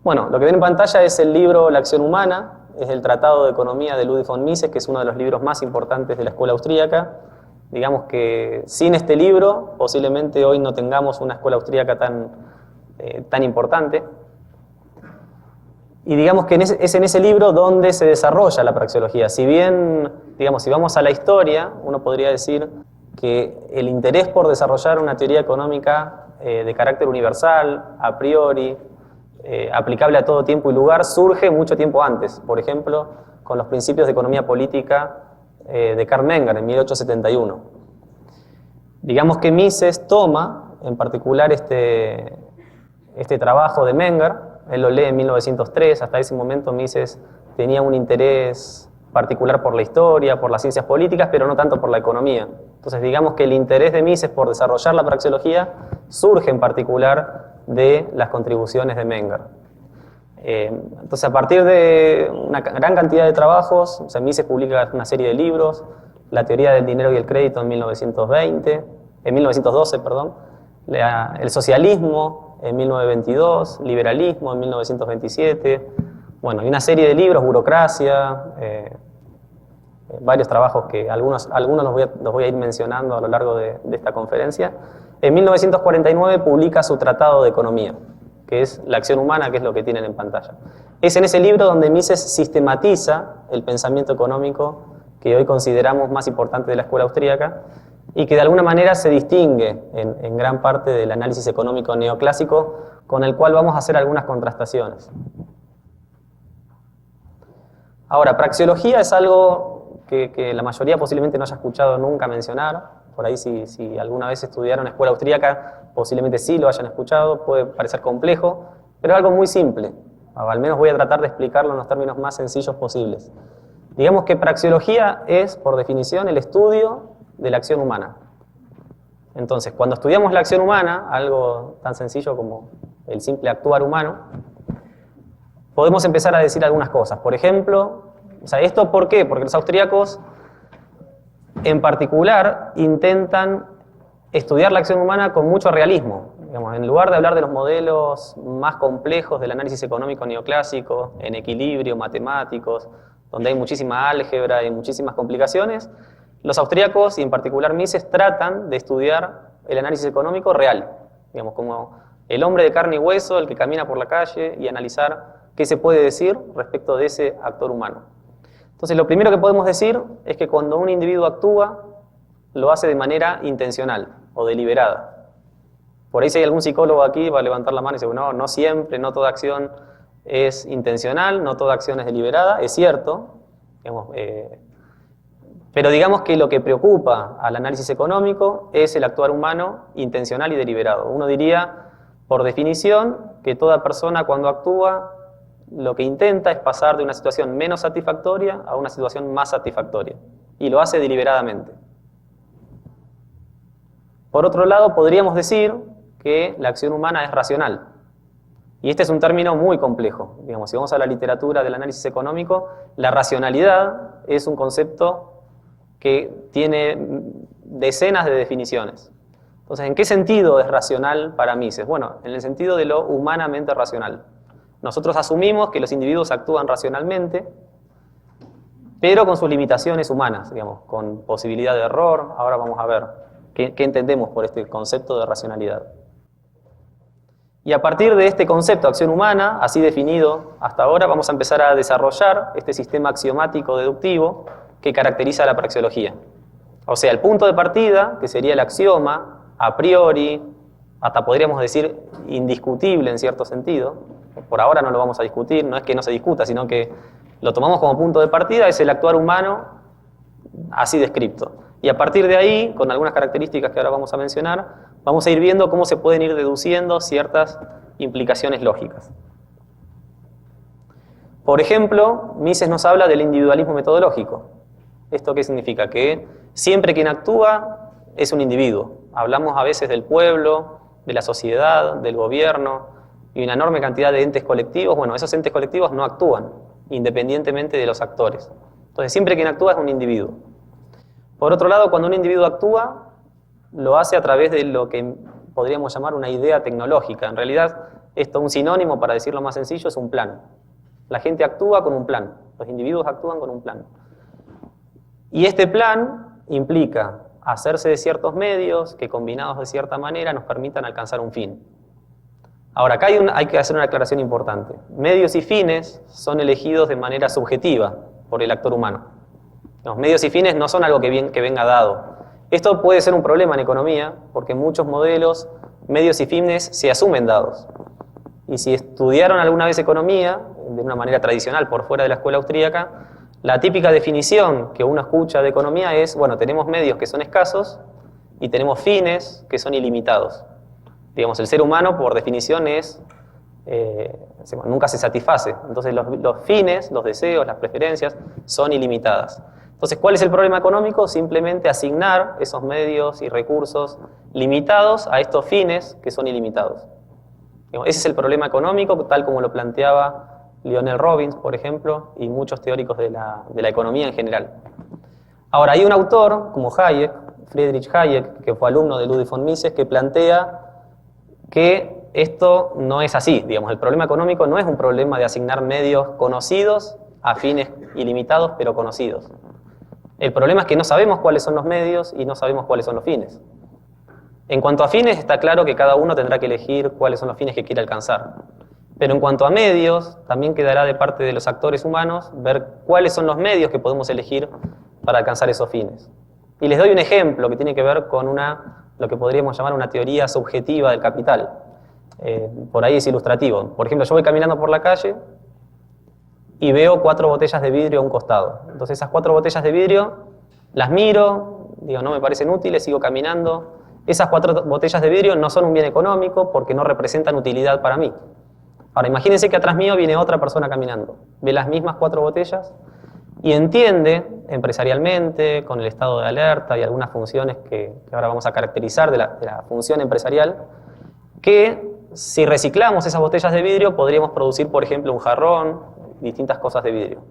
Bueno, lo que ven en pantalla es el libro La acción humana, es el Tratado de Economía de Ludwig von Mises, que es uno de los libros más importantes de la escuela austríaca. Digamos que sin este libro posiblemente hoy no tengamos una escuela austríaca tan importante. Y digamos que es en ese libro donde se desarrolla la praxeología. Si bien, digamos, si vamos a la historia, uno podría decir que el interés por desarrollar una teoría económica de carácter universal, a priori, aplicable a todo tiempo y lugar, surge mucho tiempo antes. Por ejemplo, con los principios de economía política de Karl Menger en 1871. Digamos que Mises toma, en particular, este trabajo de Menger. Él lo lee en 1903, hasta ese momento Mises tenía un interés particular por la historia, por las ciencias políticas, pero no tanto por la economía. Entonces digamos que el interés de Mises por desarrollar la praxeología surge en particular de las contribuciones de Menger. Entonces a partir de una gran cantidad de trabajos, o sea, Mises publica una serie de libros, La teoría del dinero y el crédito en 1912, el socialismo en 1922, liberalismo en 1927, bueno, hay una serie de libros, burocracia, varios trabajos que algunos los voy a ir mencionando a lo largo de esta conferencia. En 1949 publica su Tratado de Economía, que es La acción humana, que es lo que tienen en pantalla. Es en ese libro donde Mises sistematiza el pensamiento económico que hoy consideramos más importante de la escuela austríaca, y que de alguna manera se distingue en gran parte del análisis económico neoclásico, con el cual vamos a hacer algunas contrastaciones. Ahora, praxeología es algo que la mayoría posiblemente no haya escuchado nunca mencionar. Por ahí si alguna vez estudiaron escuela austríaca, posiblemente sí lo hayan escuchado, puede parecer complejo, pero es algo muy simple. Al menos voy a tratar de explicarlo en los términos más sencillos posibles. Digamos que praxeología es, por definición, el estudio de la acción humana. Entonces, cuando estudiamos la acción humana, algo tan sencillo como el simple actuar humano, podemos empezar a decir algunas cosas. Por ejemplo, ¿esto por qué? Porque los austríacos, en particular, intentan estudiar la acción humana con mucho realismo. Digamos, en lugar de hablar de los modelos más complejos del análisis económico neoclásico, en equilibrio, matemáticos, donde hay muchísima álgebra y muchísimas complicaciones, los austríacos, y en particular Mises, tratan de estudiar el análisis económico real, digamos, como el hombre de carne y hueso, el que camina por la calle, y analizar qué se puede decir respecto de ese actor humano. Entonces, lo primero que podemos decir es que cuando un individuo actúa, lo hace de manera intencional o deliberada. Por ahí si hay algún psicólogo aquí, va a levantar la mano y dice, no siempre, no toda acción es intencional, no toda acción es deliberada. Es cierto, digamos, pero digamos que lo que preocupa al análisis económico es el actuar humano intencional y deliberado. Uno diría, por definición, que toda persona cuando actúa lo que intenta es pasar de una situación menos satisfactoria a una situación más satisfactoria, y lo hace deliberadamente. Por otro lado, podríamos decir que la acción humana es racional. Y este es un término muy complejo. Digamos, si vamos a la literatura del análisis económico, la racionalidad es un concepto que tiene decenas de definiciones. Entonces, ¿en qué sentido es racional para Mises? Bueno, en el sentido de lo humanamente racional. Nosotros asumimos que los individuos actúan racionalmente, pero con sus limitaciones humanas, digamos, con posibilidad de error. Ahora vamos a ver qué entendemos por este concepto de racionalidad. Y a partir de este concepto de acción humana, así definido hasta ahora, vamos a empezar a desarrollar este sistema axiomático deductivo que caracteriza la praxeología. O sea, el punto de partida, que sería el axioma, a priori, hasta podríamos decir indiscutible en cierto sentido, por ahora no lo vamos a discutir, no es que no se discuta, sino que lo tomamos como punto de partida, es el actuar humano así descrito. Y a partir de ahí, con algunas características que ahora vamos a mencionar, vamos a ir viendo cómo se pueden ir deduciendo ciertas implicaciones lógicas. Por ejemplo, Mises nos habla del individualismo metodológico. ¿Esto qué significa? Que siempre quien actúa es un individuo. Hablamos a veces del pueblo, de la sociedad, del gobierno y una enorme cantidad de entes colectivos. Bueno, esos entes colectivos no actúan independientemente de los actores. Entonces, siempre quien actúa es un individuo. Por otro lado, cuando un individuo actúa, lo hace a través de lo que podríamos llamar una idea tecnológica. En realidad, Esto, un sinónimo, para decirlo más sencillo, es un plan. La gente actúa con un plan, los individuos actúan con un plan. Y este plan implica hacerse de ciertos medios que, combinados de cierta manera, nos permitan alcanzar un fin. Ahora, acá hay que hacer una aclaración importante. Medios y fines son elegidos de manera subjetiva por el actor humano. Los medios y fines no son algo que venga dado. Esto puede ser un problema en economía, porque en muchos modelos, medios y fines se asumen dados. Y si estudiaron alguna vez economía, de una manera tradicional, por fuera de la escuela austríaca, la típica definición que uno escucha de economía es, bueno, tenemos medios que son escasos y tenemos fines que son ilimitados. Digamos, el ser humano, por definición, nunca se satisface. Entonces, los fines, los deseos, las preferencias, son ilimitadas. Entonces, ¿cuál es el problema económico? Simplemente asignar esos medios y recursos limitados a estos fines que son ilimitados. Ese es el problema económico, tal como lo planteaba Lionel Robbins, por ejemplo, y muchos teóricos de la economía en general. Ahora, hay un autor como Hayek, Friedrich Hayek, que fue alumno de Ludwig von Mises, que plantea que esto no es así. Digamos, el problema económico no es un problema de asignar medios conocidos a fines ilimitados, pero conocidos. El problema es que no sabemos cuáles son los medios y no sabemos cuáles son los fines. En cuanto a fines, está claro que cada uno tendrá que elegir cuáles son los fines que quiere alcanzar. Pero en cuanto a medios, también quedará de parte de los actores humanos ver cuáles son los medios que podemos elegir para alcanzar esos fines. Y les doy un ejemplo que tiene que ver con lo que podríamos llamar una teoría subjetiva del capital. Por ahí es ilustrativo. Por ejemplo, yo voy caminando por la calle y veo 4 botellas de vidrio a un costado. Entonces esas 4 botellas de vidrio las miro, digo, no me parecen útiles, sigo caminando. Esas 4 botellas de vidrio no son un bien económico porque no representan utilidad para mí. Ahora, imagínense que atrás mío viene otra persona caminando, ve las mismas 4 botellas y entiende empresarialmente, con el estado de alerta y algunas funciones que ahora vamos a caracterizar de la función empresarial, que si reciclamos esas botellas de vidrio podríamos producir, por ejemplo, un jarrón, distintas cosas de vidrio.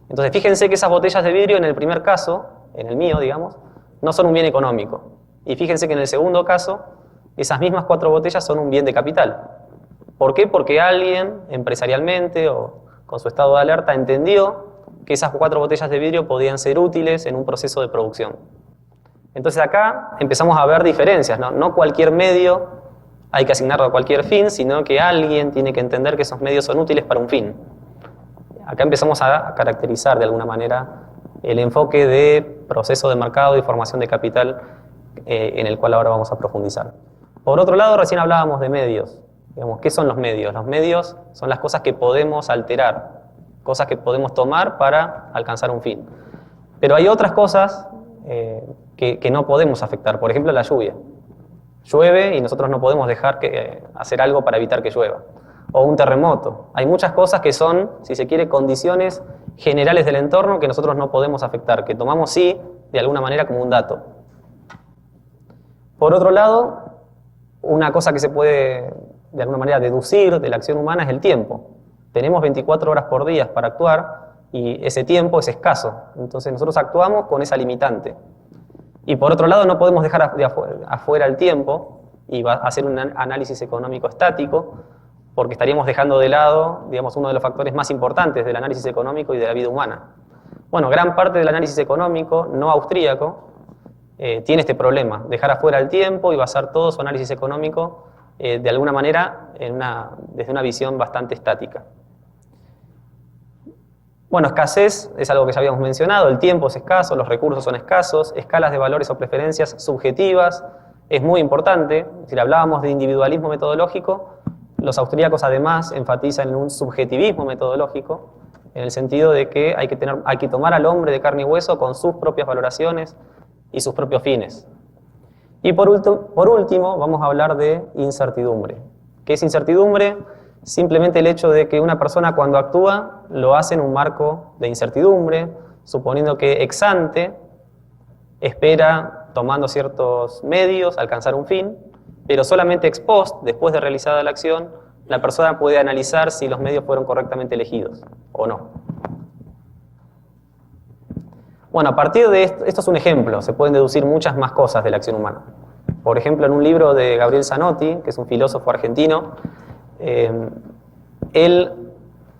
Entonces, fíjense que esas botellas de vidrio en el primer caso, en el mío, digamos, no son un bien económico. Y fíjense que en el segundo caso, esas mismas 4 botellas son un bien de capital. ¿Por qué? Porque alguien, empresarialmente o con su estado de alerta, entendió que esas 4 botellas de vidrio podían ser útiles en un proceso de producción. Entonces acá empezamos a ver diferencias, ¿no? No cualquier medio hay que asignarlo a cualquier fin, sino que alguien tiene que entender que esos medios son útiles para un fin. Acá empezamos a caracterizar de alguna manera el enfoque de proceso de mercado y formación de capital en el cual ahora vamos a profundizar. Por otro lado, recién hablábamos de medios. Digamos, ¿qué son los medios? Los medios son las cosas que podemos alterar, cosas que podemos tomar para alcanzar un fin. Pero hay otras cosas que no podemos afectar. Por ejemplo, la lluvia. Llueve y nosotros no podemos dejar hacer algo para evitar que llueva. O un terremoto. Hay muchas cosas que son, si se quiere, condiciones generales del entorno que nosotros no podemos afectar, que tomamos sí, de alguna manera, como un dato. Por otro lado, una cosa que se puede, de alguna manera, deducir de la acción humana es el tiempo. Tenemos 24 horas por día para actuar y ese tiempo es escaso. Entonces nosotros actuamos con esa limitante. Y por otro lado, no podemos dejar afuera el tiempo y hacer un análisis económico estático, porque estaríamos dejando de lado, digamos, uno de los factores más importantes del análisis económico y de la vida humana. Bueno, gran parte del análisis económico no austríaco tiene este problema, dejar afuera el tiempo y basar todo su análisis económico de alguna manera desde una visión bastante estática. Bueno, escasez es algo que ya habíamos mencionado, el tiempo es escaso, los recursos son escasos, escalas de valores o preferencias subjetivas, es muy importante. Si hablábamos de individualismo metodológico, los austríacos además enfatizan en un subjetivismo metodológico, en el sentido de que hay que tomar al hombre de carne y hueso con sus propias valoraciones y sus propios fines. Y por último, vamos a hablar de incertidumbre. ¿Qué es incertidumbre? Simplemente el hecho de que una persona cuando actúa lo hace en un marco de incertidumbre, suponiendo que ex ante espera, tomando ciertos medios, alcanzar un fin, pero solamente ex post, después de realizada la acción, la persona puede analizar si los medios fueron correctamente elegidos o no. Bueno, a partir de esto es un ejemplo, se pueden deducir muchas más cosas de la acción humana. Por ejemplo, en un libro de Gabriel Zanotti, que es un filósofo argentino, él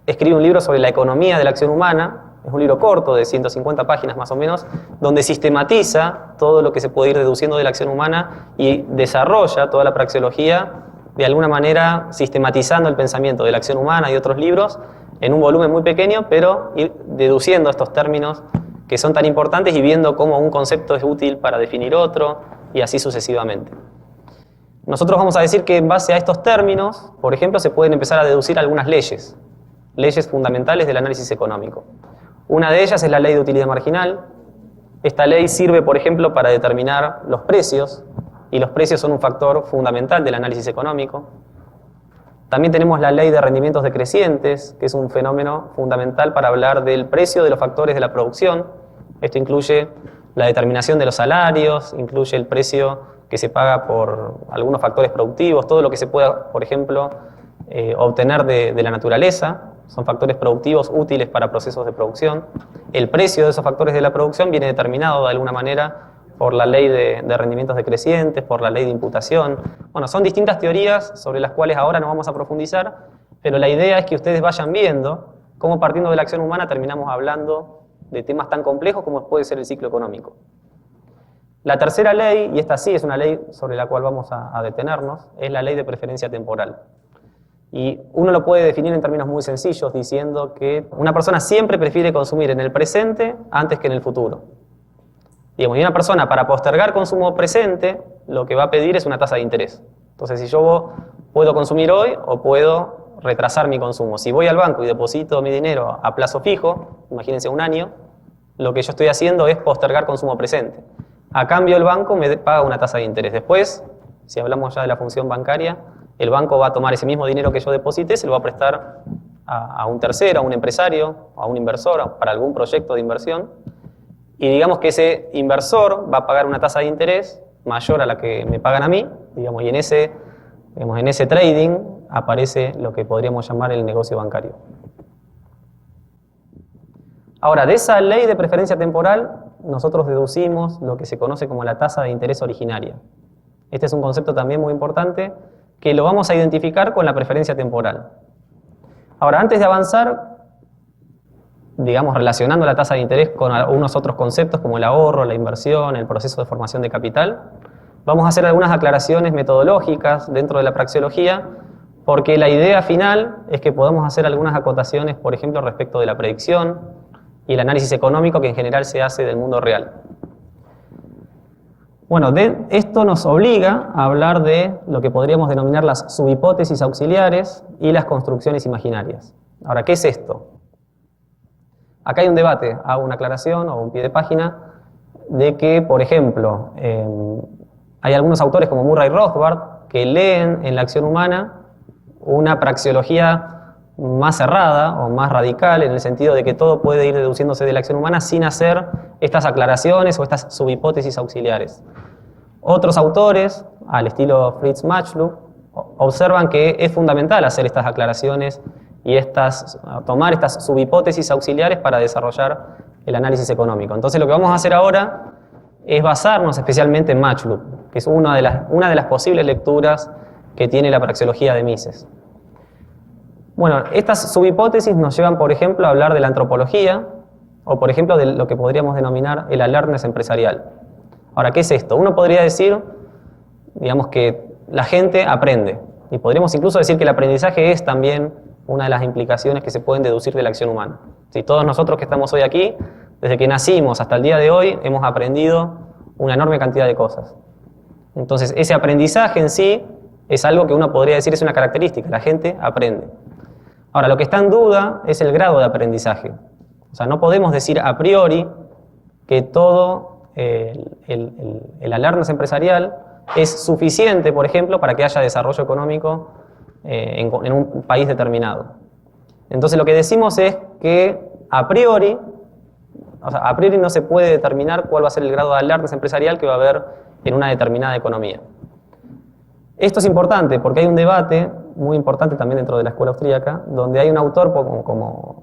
escribe un libro sobre la economía de la acción humana. Es un libro corto, de 150 páginas más o menos, donde sistematiza todo lo que se puede ir deduciendo de la acción humana y desarrolla toda la praxeología, de alguna manera sistematizando el pensamiento de la acción humana y otros libros en un volumen muy pequeño, pero ir deduciendo estos términos que son tan importantes y viendo cómo un concepto es útil para definir otro, y así sucesivamente. Nosotros vamos a decir que en base a estos términos, por ejemplo, se pueden empezar a deducir algunas leyes fundamentales del análisis económico. Una de ellas es la ley de utilidad marginal. Esta ley sirve, por ejemplo, para determinar los precios, y los precios son un factor fundamental del análisis económico. También tenemos la ley de rendimientos decrecientes, que es un fenómeno fundamental para hablar del precio de los factores de la producción. Esto incluye la determinación de los salarios, incluye el precio que se paga por algunos factores productivos, todo lo que se pueda, por ejemplo, obtener de la naturaleza. Son factores productivos útiles para procesos de producción. El precio de esos factores de la producción viene determinado de alguna manera por la ley de rendimientos decrecientes, por la ley de imputación. Bueno, son distintas teorías sobre las cuales ahora no vamos a profundizar, pero la idea es que ustedes vayan viendo cómo, partiendo de la acción humana, terminamos hablando de temas tan complejos como puede ser el ciclo económico. La tercera ley, y esta sí es una ley sobre la cual vamos a detenernos, es la ley de preferencia temporal. Y uno lo puede definir en términos muy sencillos diciendo que una persona siempre prefiere consumir en el presente antes que en el futuro. Digamos, y una persona, para postergar consumo presente, lo que va a pedir es una tasa de interés. Entonces, si yo puedo consumir hoy o puedo retrasar mi consumo. Si voy al banco y deposito mi dinero a plazo fijo, imagínense un año, lo que yo estoy haciendo es postergar consumo presente. A cambio, el banco me paga una tasa de interés. Después, si hablamos ya de la función bancaria, el banco va a tomar ese mismo dinero que yo deposité, se lo va a prestar a un tercero, a un empresario, a un inversor, para algún proyecto de inversión. Y digamos que ese inversor va a pagar una tasa de interés mayor a la que me pagan a mí, digamos, y en ese trading aparece lo que podríamos llamar el negocio bancario. Ahora, de esa ley de preferencia temporal, nosotros deducimos lo que se conoce como la tasa de interés originaria. Este es un concepto también muy importante, que lo vamos a identificar con la preferencia temporal. Ahora, antes de avanzar, digamos, relacionando la tasa de interés con algunos otros conceptos como el ahorro, la inversión, el proceso de formación de capital, vamos a hacer algunas aclaraciones metodológicas dentro de la praxeología, porque la idea final es que podamos hacer algunas acotaciones, por ejemplo, respecto de la predicción y el análisis económico que en general se hace del mundo real. Bueno, esto nos obliga a hablar de lo que podríamos denominar las subhipótesis auxiliares y las construcciones imaginarias. Ahora, ¿qué es esto? Acá hay un debate, hago una aclaración o un pie de página, de que, por ejemplo, hay algunos autores como Murray Rothbard que leen en la acción humana una praxeología más cerrada o más radical, en el sentido de que todo puede ir deduciéndose de la acción humana sin hacer estas aclaraciones o estas subhipótesis auxiliares. Otros autores, al estilo Fritz Machlup, observan que es fundamental hacer estas aclaraciones y tomar estas subhipótesis auxiliares para desarrollar el análisis económico. Entonces lo que vamos a hacer ahora es basarnos especialmente en Machlup, que es una de las posibles lecturas que tiene la praxeología de Mises. Bueno, estas subhipótesis nos llevan, por ejemplo, a hablar de la antropología, o por ejemplo de lo que podríamos denominar el alertness empresarial. Ahora, ¿qué es esto? Uno podría decir, digamos, que la gente aprende, y podríamos incluso decir que el aprendizaje es también una de las implicaciones que se pueden deducir de la acción humana. Si todos nosotros que estamos hoy aquí, desde que nacimos hasta el día de hoy, hemos aprendido una enorme cantidad de cosas. Entonces, ese aprendizaje en sí es algo que uno podría decir es una característica, la gente aprende. Ahora, lo que está en duda es el grado de aprendizaje. O sea, no podemos decir a priori que todo el alertness empresarial es suficiente, por ejemplo, para que haya desarrollo económico en un país determinado. Entonces lo que decimos es que a priori no se puede determinar cuál va a ser el grado de alertness empresarial que va a haber en una determinada economía. Esto es importante porque hay un debate muy importante también dentro de la escuela austríaca, donde hay un autor como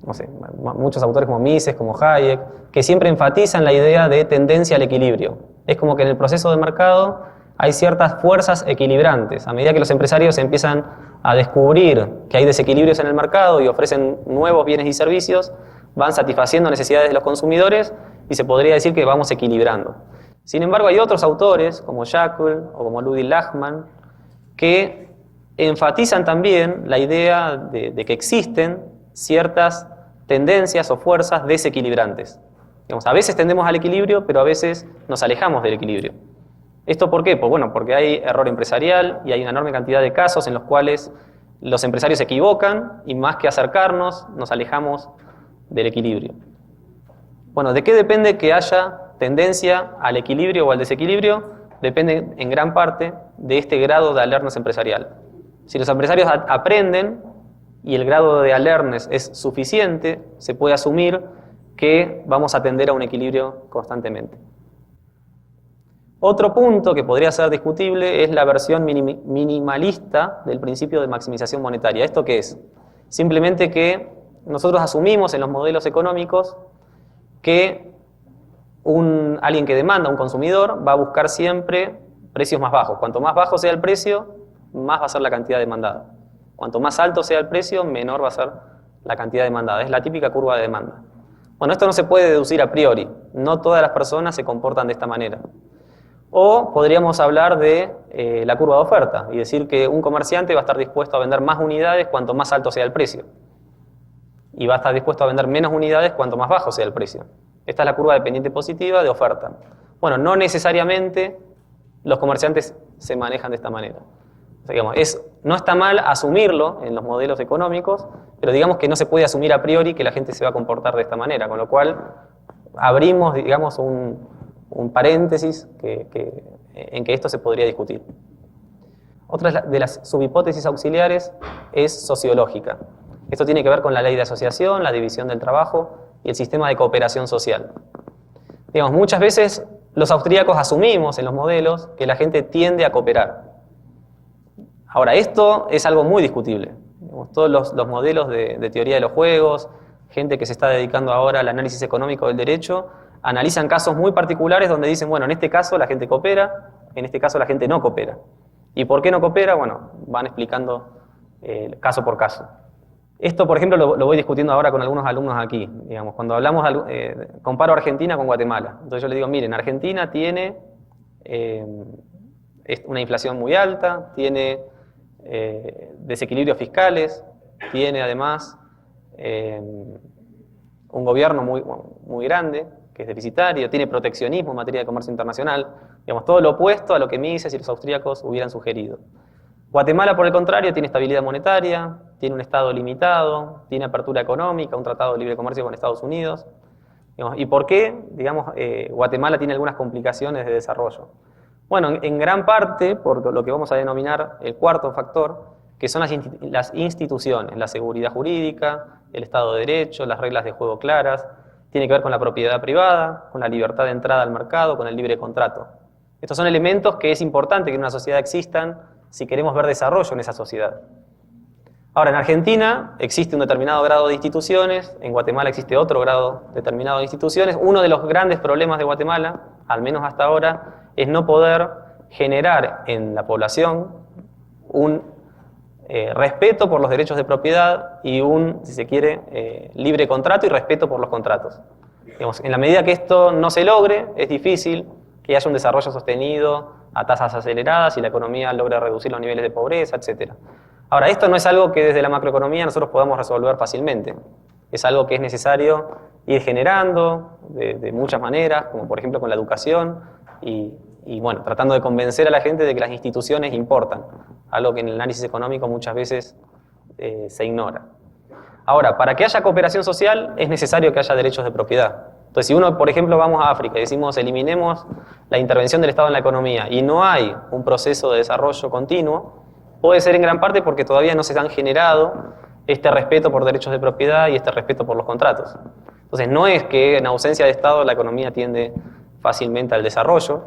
no sé, muchos autores como Mises, como Hayek, que siempre enfatizan la idea de tendencia al equilibrio. Es como que en el proceso de mercado hay ciertas fuerzas equilibrantes. A medida que los empresarios empiezan a descubrir que hay desequilibrios en el mercado y ofrecen nuevos bienes y servicios, van satisfaciendo necesidades de los consumidores y se podría decir que vamos equilibrando. Sin embargo, hay otros autores, como Jekyll o como Ludwig Lachmann, que enfatizan también la idea de que existen ciertas tendencias o fuerzas desequilibrantes. Digamos, a veces tendemos al equilibrio, pero a veces nos alejamos del equilibrio. ¿Esto por qué? Pues bueno, porque hay error empresarial y hay una enorme cantidad de casos en los cuales los empresarios se equivocan y más que acercarnos, nos alejamos del equilibrio. Bueno, ¿de qué depende que haya tendencia al equilibrio o al desequilibrio? Depende en gran parte de este grado de alertness empresarial. Si los empresarios aprenden y el grado de alertness es suficiente, se puede asumir que vamos a tender a un equilibrio constantemente. Otro punto que podría ser discutible es la versión minimalista del principio de maximización monetaria. ¿Esto qué es? Simplemente que nosotros asumimos en los modelos económicos que alguien que demanda, un consumidor, va a buscar siempre precios más bajos. Cuanto más bajo sea el precio, más va a ser la cantidad demandada. Cuanto más alto sea el precio, menor va a ser la cantidad demandada. Es la típica curva de demanda. Bueno, esto no se puede deducir a priori. No todas las personas se comportan de esta manera. O podríamos hablar de la curva de oferta y decir que un comerciante va a estar dispuesto a vender más unidades cuanto más alto sea el precio. Y va a estar dispuesto a vender menos unidades cuanto más bajo sea el precio. Esta es la curva dependiente positiva de oferta. Bueno, no necesariamente los comerciantes se manejan de esta manera. O sea, digamos, no está mal asumirlo en los modelos económicos, pero digamos que no se puede asumir a priori que la gente se va a comportar de esta manera, con lo cual abrimos, digamos, un paréntesis en que esto se podría discutir. Otra de las subhipótesis auxiliares es sociológica. Esto tiene que ver con la ley de asociación, la división del trabajo y el sistema de cooperación social. Digamos, muchas veces los austríacos asumimos en los modelos que la gente tiende a cooperar. Ahora, esto es algo muy discutible. Digamos, todos los modelos de teoría de los juegos, gente que se está dedicando ahora al análisis económico del derecho, analizan casos muy particulares donde dicen, bueno, en este caso la gente coopera, en este caso la gente no coopera. ¿Y por qué no coopera? Bueno, van explicando caso por caso. Esto, por ejemplo, lo voy discutiendo ahora con algunos alumnos aquí. Digamos, cuando hablamos, comparo Argentina con Guatemala. Entonces yo les digo, miren, Argentina tiene una inflación muy alta, tiene desequilibrios fiscales, tiene además un gobierno muy grande, que es deficitario, tiene proteccionismo en materia de comercio internacional, digamos, todo lo opuesto a lo que Mises y los austríacos hubieran sugerido. Guatemala, por el contrario, tiene estabilidad monetaria, tiene un Estado limitado, tiene apertura económica, un tratado de libre comercio con Estados Unidos. Digamos, ¿y por qué, digamos, Guatemala tiene algunas complicaciones de desarrollo? Bueno, en gran parte por lo que vamos a denominar el cuarto factor, que son las instituciones, la seguridad jurídica, el Estado de Derecho, las reglas de juego claras, tiene que ver con la propiedad privada, con la libertad de entrada al mercado, con el libre contrato. Estos son elementos que es importante que en una sociedad existan si queremos ver desarrollo en esa sociedad. Ahora, en Argentina existe un determinado grado de instituciones, en Guatemala existe otro grado determinado de instituciones. Uno de los grandes problemas de Guatemala, al menos hasta ahora, es no poder generar en la población un respeto por los derechos de propiedad y un, si se quiere, libre contrato y respeto por los contratos. Digamos, en la medida que esto no se logre, es difícil que haya un desarrollo sostenido a tasas aceleradas y la economía logre reducir los niveles de pobreza, etc. Ahora, esto no es algo que desde la macroeconomía nosotros podamos resolver fácilmente. Es algo que es necesario ir generando de muchas maneras, como por ejemplo con la educación y bueno, tratando de convencer a la gente de que las instituciones importan, algo que en el análisis económico muchas veces se ignora. Ahora, para que haya cooperación social es necesario que haya derechos de propiedad. Entonces, si uno, por ejemplo, vamos a África y decimos eliminemos la intervención del Estado en la economía y no hay un proceso de desarrollo continuo, puede ser en gran parte porque todavía no se han generado este respeto por derechos de propiedad y este respeto por los contratos. Entonces, no es que en ausencia de Estado la economía tiende fácilmente al desarrollo,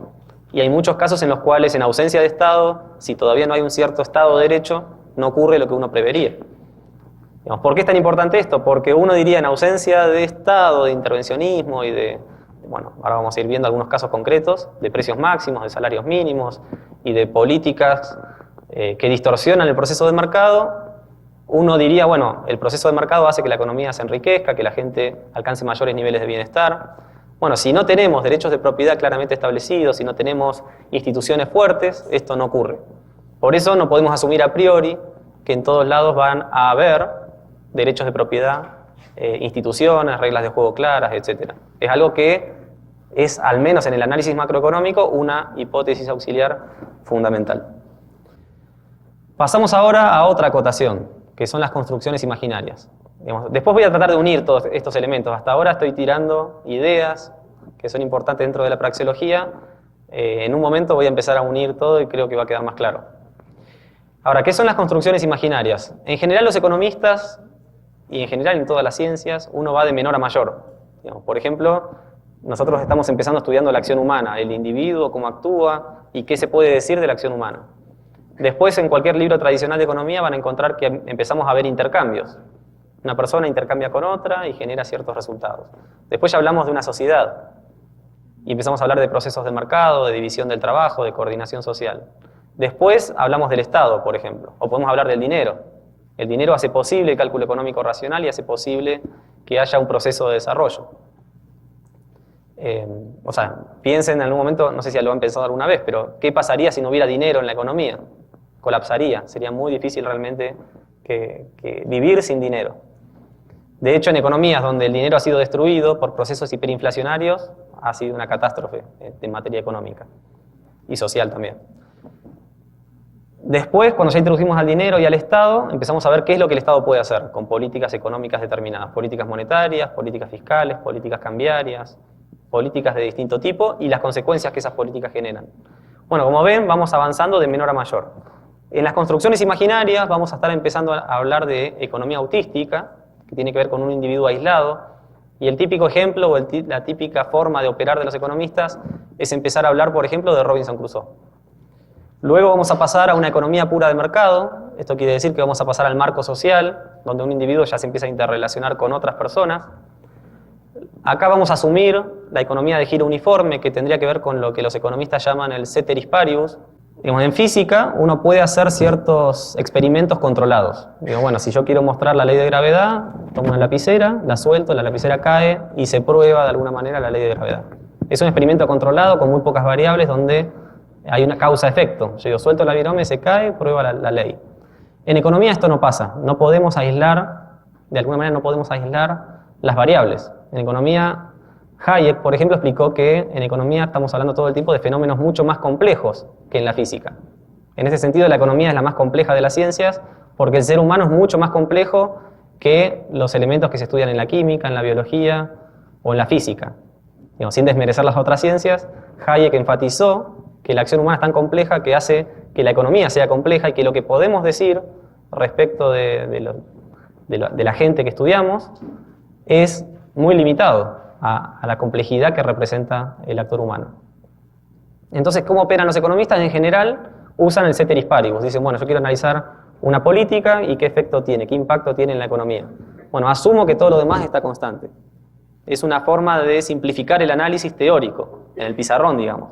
y hay muchos casos en los cuales en ausencia de Estado, si todavía no hay un cierto Estado de Derecho, no ocurre lo que uno prevería. Digamos, ¿por qué es tan importante esto? Porque uno diría en ausencia de Estado, de intervencionismo y bueno, ahora vamos a ir viendo algunos casos concretos, de precios máximos, de salarios mínimos, y de políticas que distorsionan el proceso de mercado, uno diría, bueno, el proceso de mercado hace que la economía se enriquezca, que la gente alcance mayores niveles de bienestar. Bueno, si no tenemos derechos de propiedad claramente establecidos, si no tenemos instituciones fuertes, esto no ocurre. Por eso no podemos asumir a priori que en todos lados van a haber derechos de propiedad, instituciones, reglas de juego claras, etc. Es algo que es, al menos en el análisis macroeconómico, una hipótesis auxiliar fundamental. Pasamos ahora a otra acotación, que son las construcciones imaginarias. Después voy a tratar de unir todos estos elementos. Hasta ahora estoy tirando ideas que son importantes dentro de la praxeología. En un momento voy a empezar a unir todo y creo que va a quedar más claro. Ahora, ¿qué son las construcciones imaginarias? En general los economistas, y en general en todas las ciencias, uno va de menor a mayor. Por ejemplo, nosotros estamos empezando estudiando la acción humana, el individuo, cómo actúa y qué se puede decir de la acción humana. Después, en cualquier libro tradicional de economía van a encontrar que empezamos a ver intercambios. Una persona intercambia con otra y genera ciertos resultados. Después ya hablamos de una sociedad y empezamos a hablar de procesos de mercado, de división del trabajo, de coordinación social. Después hablamos del Estado, por ejemplo, o podemos hablar del dinero. El dinero hace posible el cálculo económico racional y hace posible que haya un proceso de desarrollo. Piensen en algún momento, no sé si lo han pensado alguna vez, pero ¿qué pasaría si no hubiera dinero en la economía? Colapsaría, sería muy difícil realmente que vivir sin dinero. De hecho, en economías donde el dinero ha sido destruido por procesos hiperinflacionarios, ha sido una catástrofe en materia económica y social también. Después, cuando ya introducimos al dinero y al Estado, empezamos a ver qué es lo que el Estado puede hacer con políticas económicas determinadas, políticas monetarias, políticas fiscales, políticas cambiarias, políticas de distinto tipo y las consecuencias que esas políticas generan. Bueno, como ven, vamos avanzando de menor a mayor. En las construcciones imaginarias vamos a estar empezando a hablar de economía autística, que tiene que ver con un individuo aislado, y el típico ejemplo o la típica forma de operar de los economistas es empezar a hablar, por ejemplo, de Robinson Crusoe. Luego vamos a pasar a una economía pura de mercado. Esto quiere decir que vamos a pasar al marco social, donde un individuo ya se empieza a interrelacionar con otras personas. Acá vamos a asumir la economía de giro uniforme, que tendría que ver con lo que los economistas llaman el ceteris paribus. En física uno puede hacer ciertos experimentos controlados. Bueno, si yo quiero mostrar la ley de gravedad, tomo una lapicera, la suelto, la lapicera cae y se prueba de alguna manera la ley de gravedad. Es un experimento controlado con muy pocas variables donde hay una causa-efecto. Yo suelto la virome, se cae, prueba la ley. En economía esto no pasa. No podemos aislar, de alguna manera no podemos aislar las variables. En economía, Hayek, por ejemplo, explicó que en economía estamos hablando todo el tiempo de fenómenos mucho más complejos que en la física. En ese sentido, la economía es la más compleja de las ciencias porque el ser humano es mucho más complejo que los elementos que se estudian en la química, en la biología o en la física. Sin desmerecer las otras ciencias, Hayek enfatizó que la acción humana es tan compleja que hace que la economía sea compleja y que lo que podemos decir respecto de la gente que estudiamos es muy limitado a la complejidad que representa el actor humano. Entonces, ¿cómo operan los economistas? En general, usan el ceteris paribus. Dicen, bueno, yo quiero analizar una política y qué efecto tiene, qué impacto tiene en la economía. Bueno, asumo que todo lo demás está constante. Es una forma de simplificar el análisis teórico, en el pizarrón, digamos.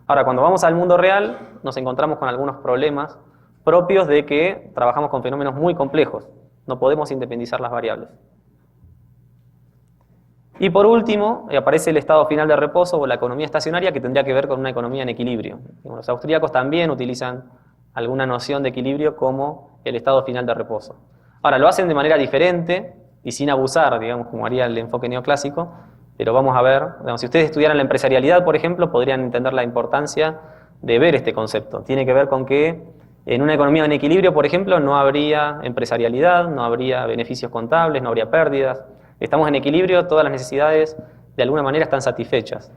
Ahora, cuando vamos al mundo real, nos encontramos con algunos problemas propios de que trabajamos con fenómenos muy complejos. No podemos independizar las variables. Y por último, aparece el estado final de reposo o la economía estacionaria, que tendría que ver con una economía en equilibrio. Los austríacos también utilizan alguna noción de equilibrio como el estado final de reposo. Ahora, lo hacen de manera diferente y sin abusar, digamos, como haría el enfoque neoclásico, pero vamos a ver, si ustedes estudiaran la empresarialidad, por ejemplo, podrían entender la importancia de ver este concepto. Tiene que ver con que en una economía en equilibrio, por ejemplo, no habría empresarialidad, no habría beneficios contables, no habría pérdidas. Estamos en equilibrio, todas las necesidades de alguna manera están satisfechas.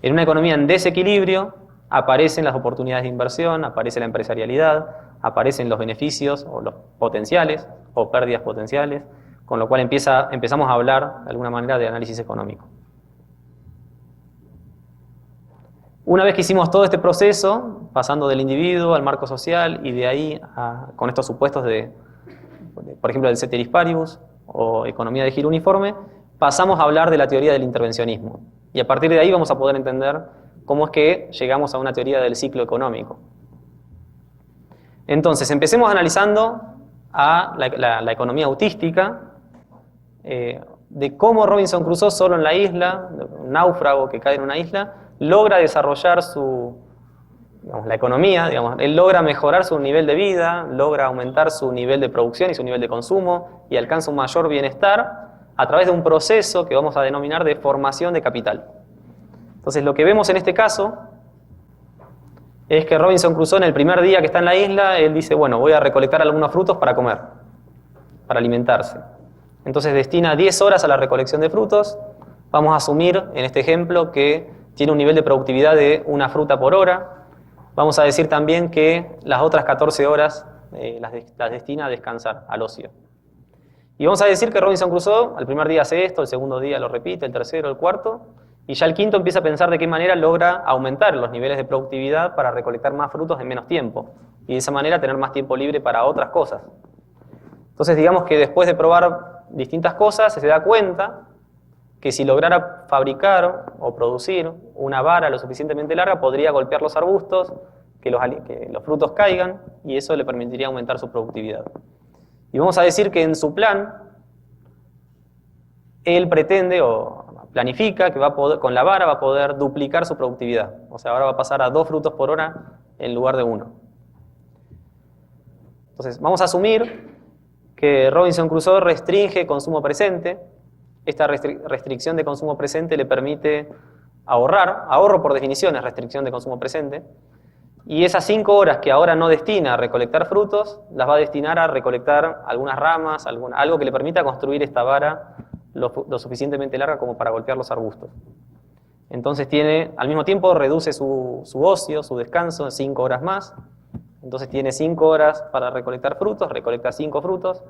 En una economía en desequilibrio aparecen las oportunidades de inversión, aparece la empresarialidad, aparecen los beneficios o los potenciales o pérdidas potenciales, con lo cual empezamos a hablar de alguna manera de análisis económico. Una vez que hicimos todo este proceso, pasando del individuo al marco social y de ahí con estos supuestos por ejemplo, del ceteris paribus o economía de giro uniforme, pasamos a hablar de la teoría del intervencionismo. Y a partir de ahí vamos a poder entender cómo es que llegamos a una teoría del ciclo económico. Entonces, empecemos analizando a la economía autística, de cómo Robinson Crusoe solo en la isla, un náufrago que cae en una isla, logra desarrollar la economía, él logra mejorar su nivel de vida, logra aumentar su nivel de producción y su nivel de consumo y alcanza un mayor bienestar a través de un proceso que vamos a denominar de formación de capital. Entonces, lo que vemos en este caso es que Robinson Crusoe, en el primer día que está en la isla, él dice, bueno, voy a recolectar algunos frutos para comer, para alimentarse. Entonces destina 10 horas a la recolección de frutos. Vamos a asumir, en este ejemplo, que tiene un nivel de productividad de una fruta por hora. Vamos a decir también que las otras 14 horas las destina a descansar, al ocio. Y vamos a decir que Robinson Crusoe, al primer día hace esto, el segundo día lo repite, el tercero, el cuarto, y ya el quinto empieza a pensar de qué manera logra aumentar los niveles de productividad para recolectar más frutos en menos tiempo, y de esa manera tener más tiempo libre para otras cosas. Entonces, digamos que después de probar distintas cosas, se da cuenta que si lograra fabricar o producir una vara lo suficientemente larga, podría golpear los arbustos, que los frutos caigan, y eso le permitiría aumentar su productividad. Y vamos a decir que en su plan, él pretende o planifica que con la vara va a poder duplicar su productividad. O sea, ahora va a pasar a 2 frutos por hora en lugar de 1. Entonces, vamos a asumir que Robinson Crusoe restringe consumo presente. Esta restricción de consumo presente le permite ahorro por definición es restricción de consumo presente, y esas 5 horas que ahora no destina a recolectar frutos, las va a destinar a recolectar algunas ramas, algo que le permita construir esta vara lo suficientemente larga como para golpear los arbustos. Entonces al mismo tiempo reduce su ocio, su descanso en 5 horas más. Entonces tiene 5 horas para recolectar frutos, recolecta 5 frutos,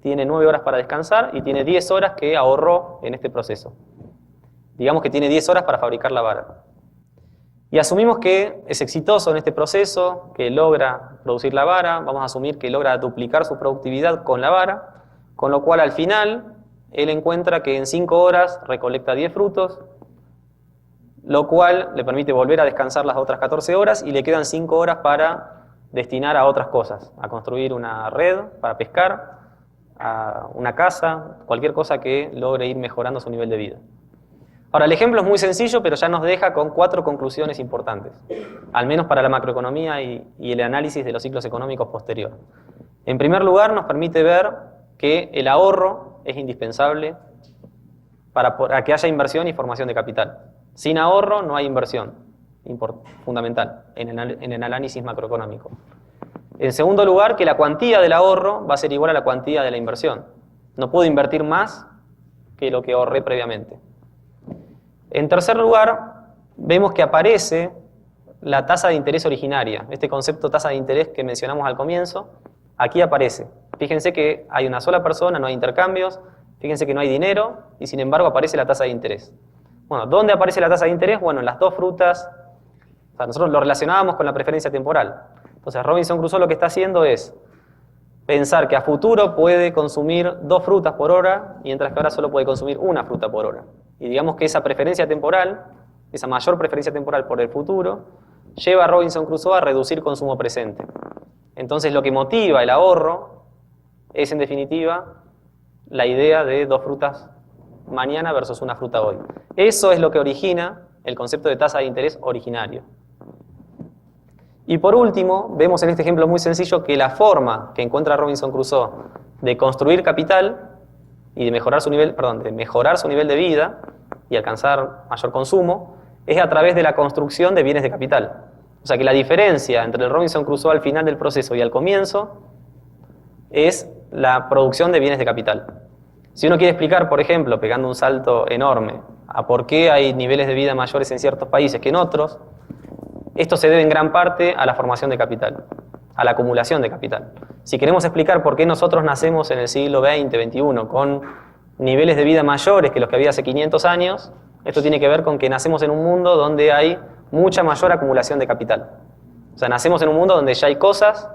tiene 9 horas para descansar y tiene 10 horas que ahorró en este proceso. Digamos que tiene 10 horas para fabricar la vara. Y asumimos que es exitoso en este proceso, que logra producir la vara, vamos a asumir que logra duplicar su productividad con la vara, con lo cual al final él encuentra que en 5 horas recolecta 10 frutos, lo cual le permite volver a descansar las otras 14 horas y le quedan 5 horas para destinar a otras cosas, a construir una red para pescar, a una casa, cualquier cosa que logre ir mejorando su nivel de vida. Ahora, el ejemplo es muy sencillo, pero ya nos deja con 4 conclusiones importantes, al menos para la macroeconomía y el análisis de los ciclos económicos posterior. En primer lugar, nos permite ver que el ahorro es indispensable para que haya inversión y formación de capital. Sin ahorro no hay inversión, fundamental en el análisis macroeconómico. En segundo lugar, que la cuantía del ahorro va a ser igual a la cuantía de la inversión. No puedo invertir más que lo que ahorré previamente. En tercer lugar, vemos que aparece la tasa de interés originaria. Este concepto tasa de interés que mencionamos al comienzo, aquí aparece. Fíjense que hay una sola persona, no hay intercambios, fíjense que no hay dinero y sin embargo aparece la tasa de interés. Bueno, ¿dónde aparece la tasa de interés? Bueno, en las 2 frutas. O sea, nosotros lo relacionábamos con la preferencia temporal. Entonces Robinson Crusoe lo que está haciendo es pensar que a futuro puede consumir 2 frutas por hora, mientras que ahora solo puede consumir 1 fruta por hora. Y digamos que esa preferencia temporal, esa mayor preferencia temporal por el futuro, lleva a Robinson Crusoe a reducir consumo presente. Entonces lo que motiva el ahorro es en definitiva la idea de 2 frutas mañana versus 1 fruta hoy. Eso es lo que origina el concepto de tasa de interés originario. Y por último, vemos en este ejemplo muy sencillo que la forma que encuentra Robinson Crusoe de construir capital y de mejorar su nivel de vida y alcanzar mayor consumo es a través de la construcción de bienes de capital. O sea que la diferencia entre el Robinson Crusoe al final del proceso y al comienzo es la producción de bienes de capital. Si uno quiere explicar, por ejemplo, pegando un salto enorme, a por qué hay niveles de vida mayores en ciertos países que en otros, esto se debe en gran parte a la formación de capital, a la acumulación de capital. Si queremos explicar por qué nosotros nacemos en el siglo XX, XXI, con niveles de vida mayores que los que había hace 500 años, esto tiene que ver con que nacemos en un mundo donde hay mucha mayor acumulación de capital. O sea, nacemos en un mundo donde ya hay cosas,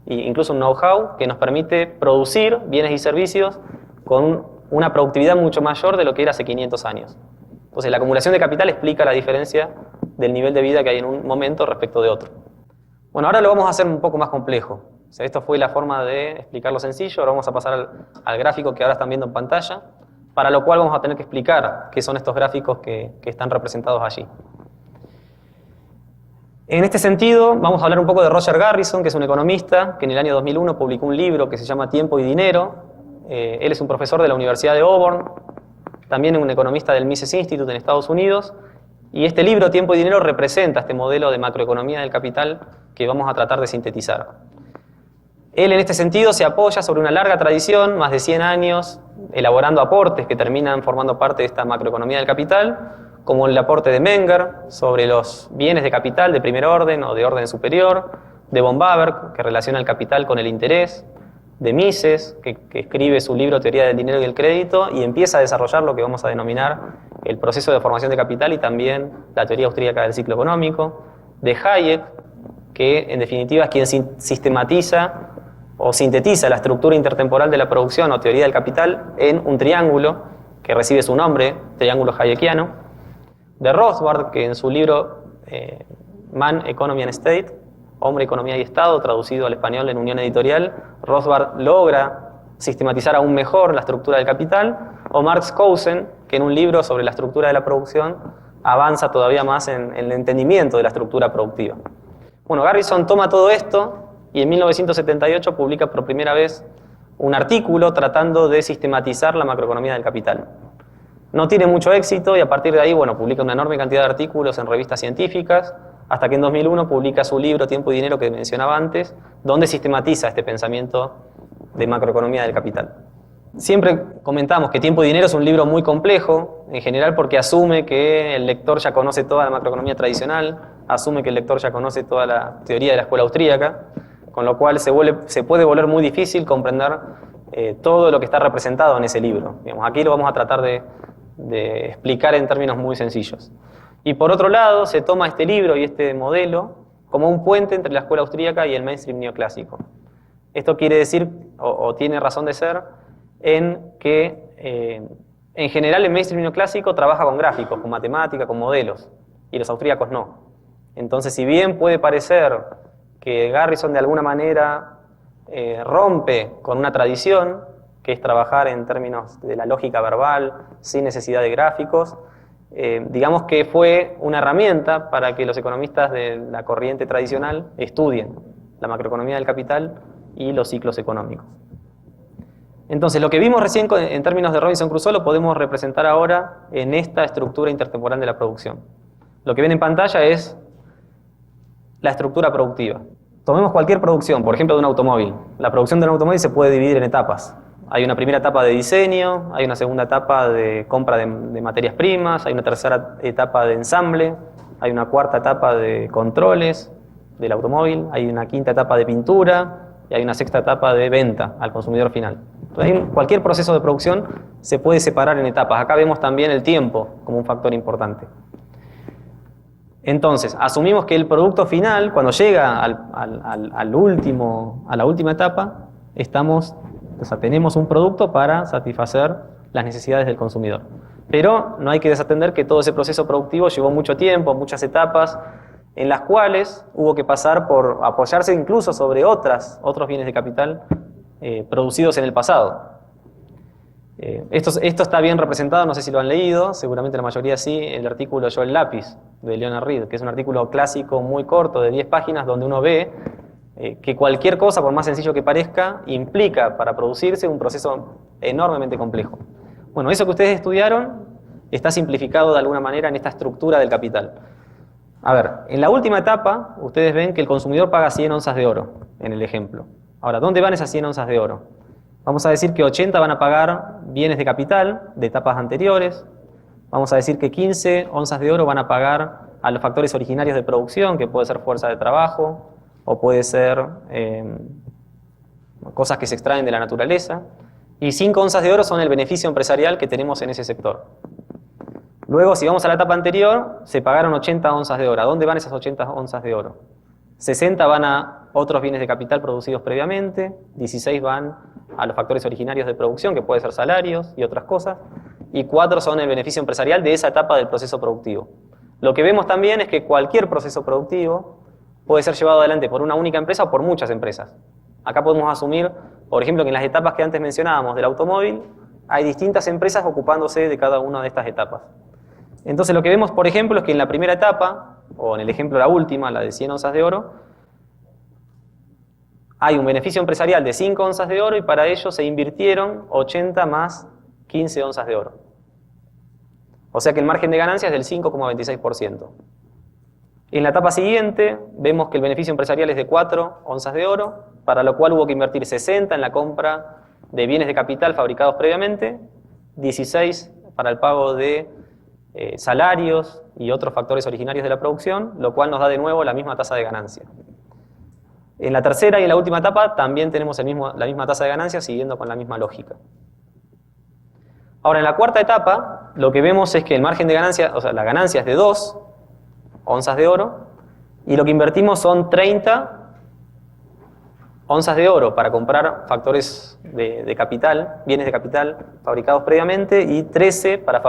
e incluso un know-how, que nos permite producir bienes y servicios con una productividad mucho mayor de lo que era hace 500 años. Entonces, la acumulación de capital explica la diferencia del nivel de vida que hay en un momento respecto de otro. Bueno, ahora lo vamos a hacer un poco más complejo. O sea, esto fue la forma de explicarlo sencillo. Ahora vamos a pasar al gráfico que ahora están viendo en pantalla, para lo cual vamos a tener que explicar qué son estos gráficos que están representados allí. En este sentido, vamos a hablar un poco de Roger Garrison, que es un economista que en el año 2001 publicó un libro que se llama Tiempo y Dinero. Él es un profesor de la Universidad de Auburn, también un economista del Mises Institute en Estados Unidos, y este libro, Tiempo y Dinero, representa este modelo de macroeconomía del capital que vamos a tratar de sintetizar. Él en este sentido se apoya sobre una larga tradición, más de 100 años, elaborando aportes que terminan formando parte de esta macroeconomía del capital, como el aporte de Menger sobre los bienes de capital de primer orden o de orden superior, de von Baber, que relaciona el capital con el interés, de Mises, que escribe su libro Teoría del Dinero y el Crédito y empieza a desarrollar lo que vamos a denominar el proceso de formación de capital y también la teoría austríaca del ciclo económico, de Hayek, que en definitiva es quien sistematiza o sintetiza la estructura intertemporal de la producción o teoría del capital en un triángulo que recibe su nombre, triángulo hayekiano, de Rothbard, que en su libro Man, Economy and State, Hombre, Economía y Estado, traducido al español en Unión Editorial, Rothbard logra sistematizar aún mejor la estructura del capital, o Marx Cousin, que en un libro sobre la estructura de la producción avanza todavía más en el entendimiento de la estructura productiva. Bueno, Garrison toma todo esto y en 1978 publica por primera vez un artículo tratando de sistematizar la macroeconomía del capital. No tiene mucho éxito y a partir de ahí, bueno, publica una enorme cantidad de artículos en revistas científicas, hasta que en 2001 publica su libro Tiempo y Dinero que mencionaba antes, donde sistematiza este pensamiento de macroeconomía del capital. Siempre comentamos que Tiempo y Dinero es un libro muy complejo, en general porque asume que el lector ya conoce toda la macroeconomía tradicional, asume que el lector ya conoce toda la teoría de la escuela austríaca, con lo cual se puede volver muy difícil comprender todo lo que está representado en ese libro. Digamos, aquí lo vamos a tratar de explicar en términos muy sencillos. Y por otro lado, se toma este libro y este modelo como un puente entre la escuela austríaca y el mainstream neoclásico. Esto quiere decir, o tiene razón de ser, en que en general el mainstream neoclásico trabaja con gráficos, con matemática, con modelos, y los austríacos no. Entonces, si bien puede parecer que Garrison de alguna manera rompe con una tradición, que es trabajar en términos de la lógica verbal, sin necesidad de gráficos, digamos que fue una herramienta para que los economistas de la corriente tradicional estudien la macroeconomía del capital y los ciclos económicos. Entonces, lo que vimos recién en términos de Robinson Crusoe lo podemos representar ahora en esta estructura intertemporal de la producción. Lo que ven en pantalla es la estructura productiva. Tomemos cualquier producción, por ejemplo de un automóvil. La producción de un automóvil se puede dividir en etapas. Hay una primera etapa de diseño, hay una segunda etapa de compra de materias primas, hay una tercera etapa de ensamble, hay una cuarta etapa de controles del automóvil, hay una quinta etapa de pintura y hay una sexta etapa de venta al consumidor final. Entonces, cualquier proceso de producción se puede separar en etapas. Acá vemos también el tiempo como un factor importante. Entonces, asumimos que el producto final, cuando llega a la última etapa, tenemos un producto para satisfacer las necesidades del consumidor. Pero no hay que desatender que todo ese proceso productivo llevó mucho tiempo, muchas etapas, en las cuales hubo que pasar por apoyarse incluso sobre otros bienes de capital producidos en el pasado. Esto está bien representado, no sé si lo han leído, seguramente la mayoría sí, el artículo Yo el lápiz de Leonard Read, que es un artículo clásico muy corto de 10 páginas donde uno ve que cualquier cosa, por más sencillo que parezca, implica para producirse un proceso enormemente complejo. Bueno, eso que ustedes estudiaron está simplificado de alguna manera en esta estructura del capital. A ver, en la última etapa, ustedes ven que el consumidor paga 100 onzas de oro, en el ejemplo. Ahora, ¿dónde van esas 100 onzas de oro? Vamos a decir que 80 van a pagar bienes de capital de etapas anteriores. Vamos a decir que 15 onzas de oro van a pagar a los factores originarios de producción, que puede ser fuerza de trabajo, o puede ser cosas que se extraen de la naturaleza. Y 5 onzas de oro son el beneficio empresarial que tenemos en ese sector. Luego, si vamos a la etapa anterior, se pagaron 80 onzas de oro. ¿A dónde van esas 80 onzas de oro? 60 van a otros bienes de capital producidos previamente, 16 van a los factores originarios de producción, que pueden ser salarios y otras cosas, y 4 son el beneficio empresarial de esa etapa del proceso productivo. Lo que vemos también es que cualquier proceso productivo puede ser llevado adelante por una única empresa o por muchas empresas. Acá podemos asumir, por ejemplo, que en las etapas que antes mencionábamos del automóvil, hay distintas empresas ocupándose de cada una de estas etapas. Entonces lo que vemos, por ejemplo, es que en la primera etapa, o en el ejemplo la última, la de 100 onzas de oro, hay un beneficio empresarial de 5 onzas de oro y para ello se invirtieron 80 más 15 onzas de oro. O sea que el margen de ganancia es del 5,26%. En la etapa siguiente vemos que el beneficio empresarial es de 4 onzas de oro, para lo cual hubo que invertir 60 en la compra de bienes de capital fabricados previamente, 16 para el pago de salarios y otros factores originarios de la producción, lo cual nos da de nuevo la misma tasa de ganancia. En la tercera y en la última etapa también tenemos la misma tasa de ganancia siguiendo con la misma lógica. Ahora, en la cuarta etapa, lo que vemos es que el margen de ganancia, o sea, la ganancia es de 2 onzas de oro, y lo que invertimos son 30 onzas de oro para comprar factores de capital, bienes de capital fabricados previamente, y 13 para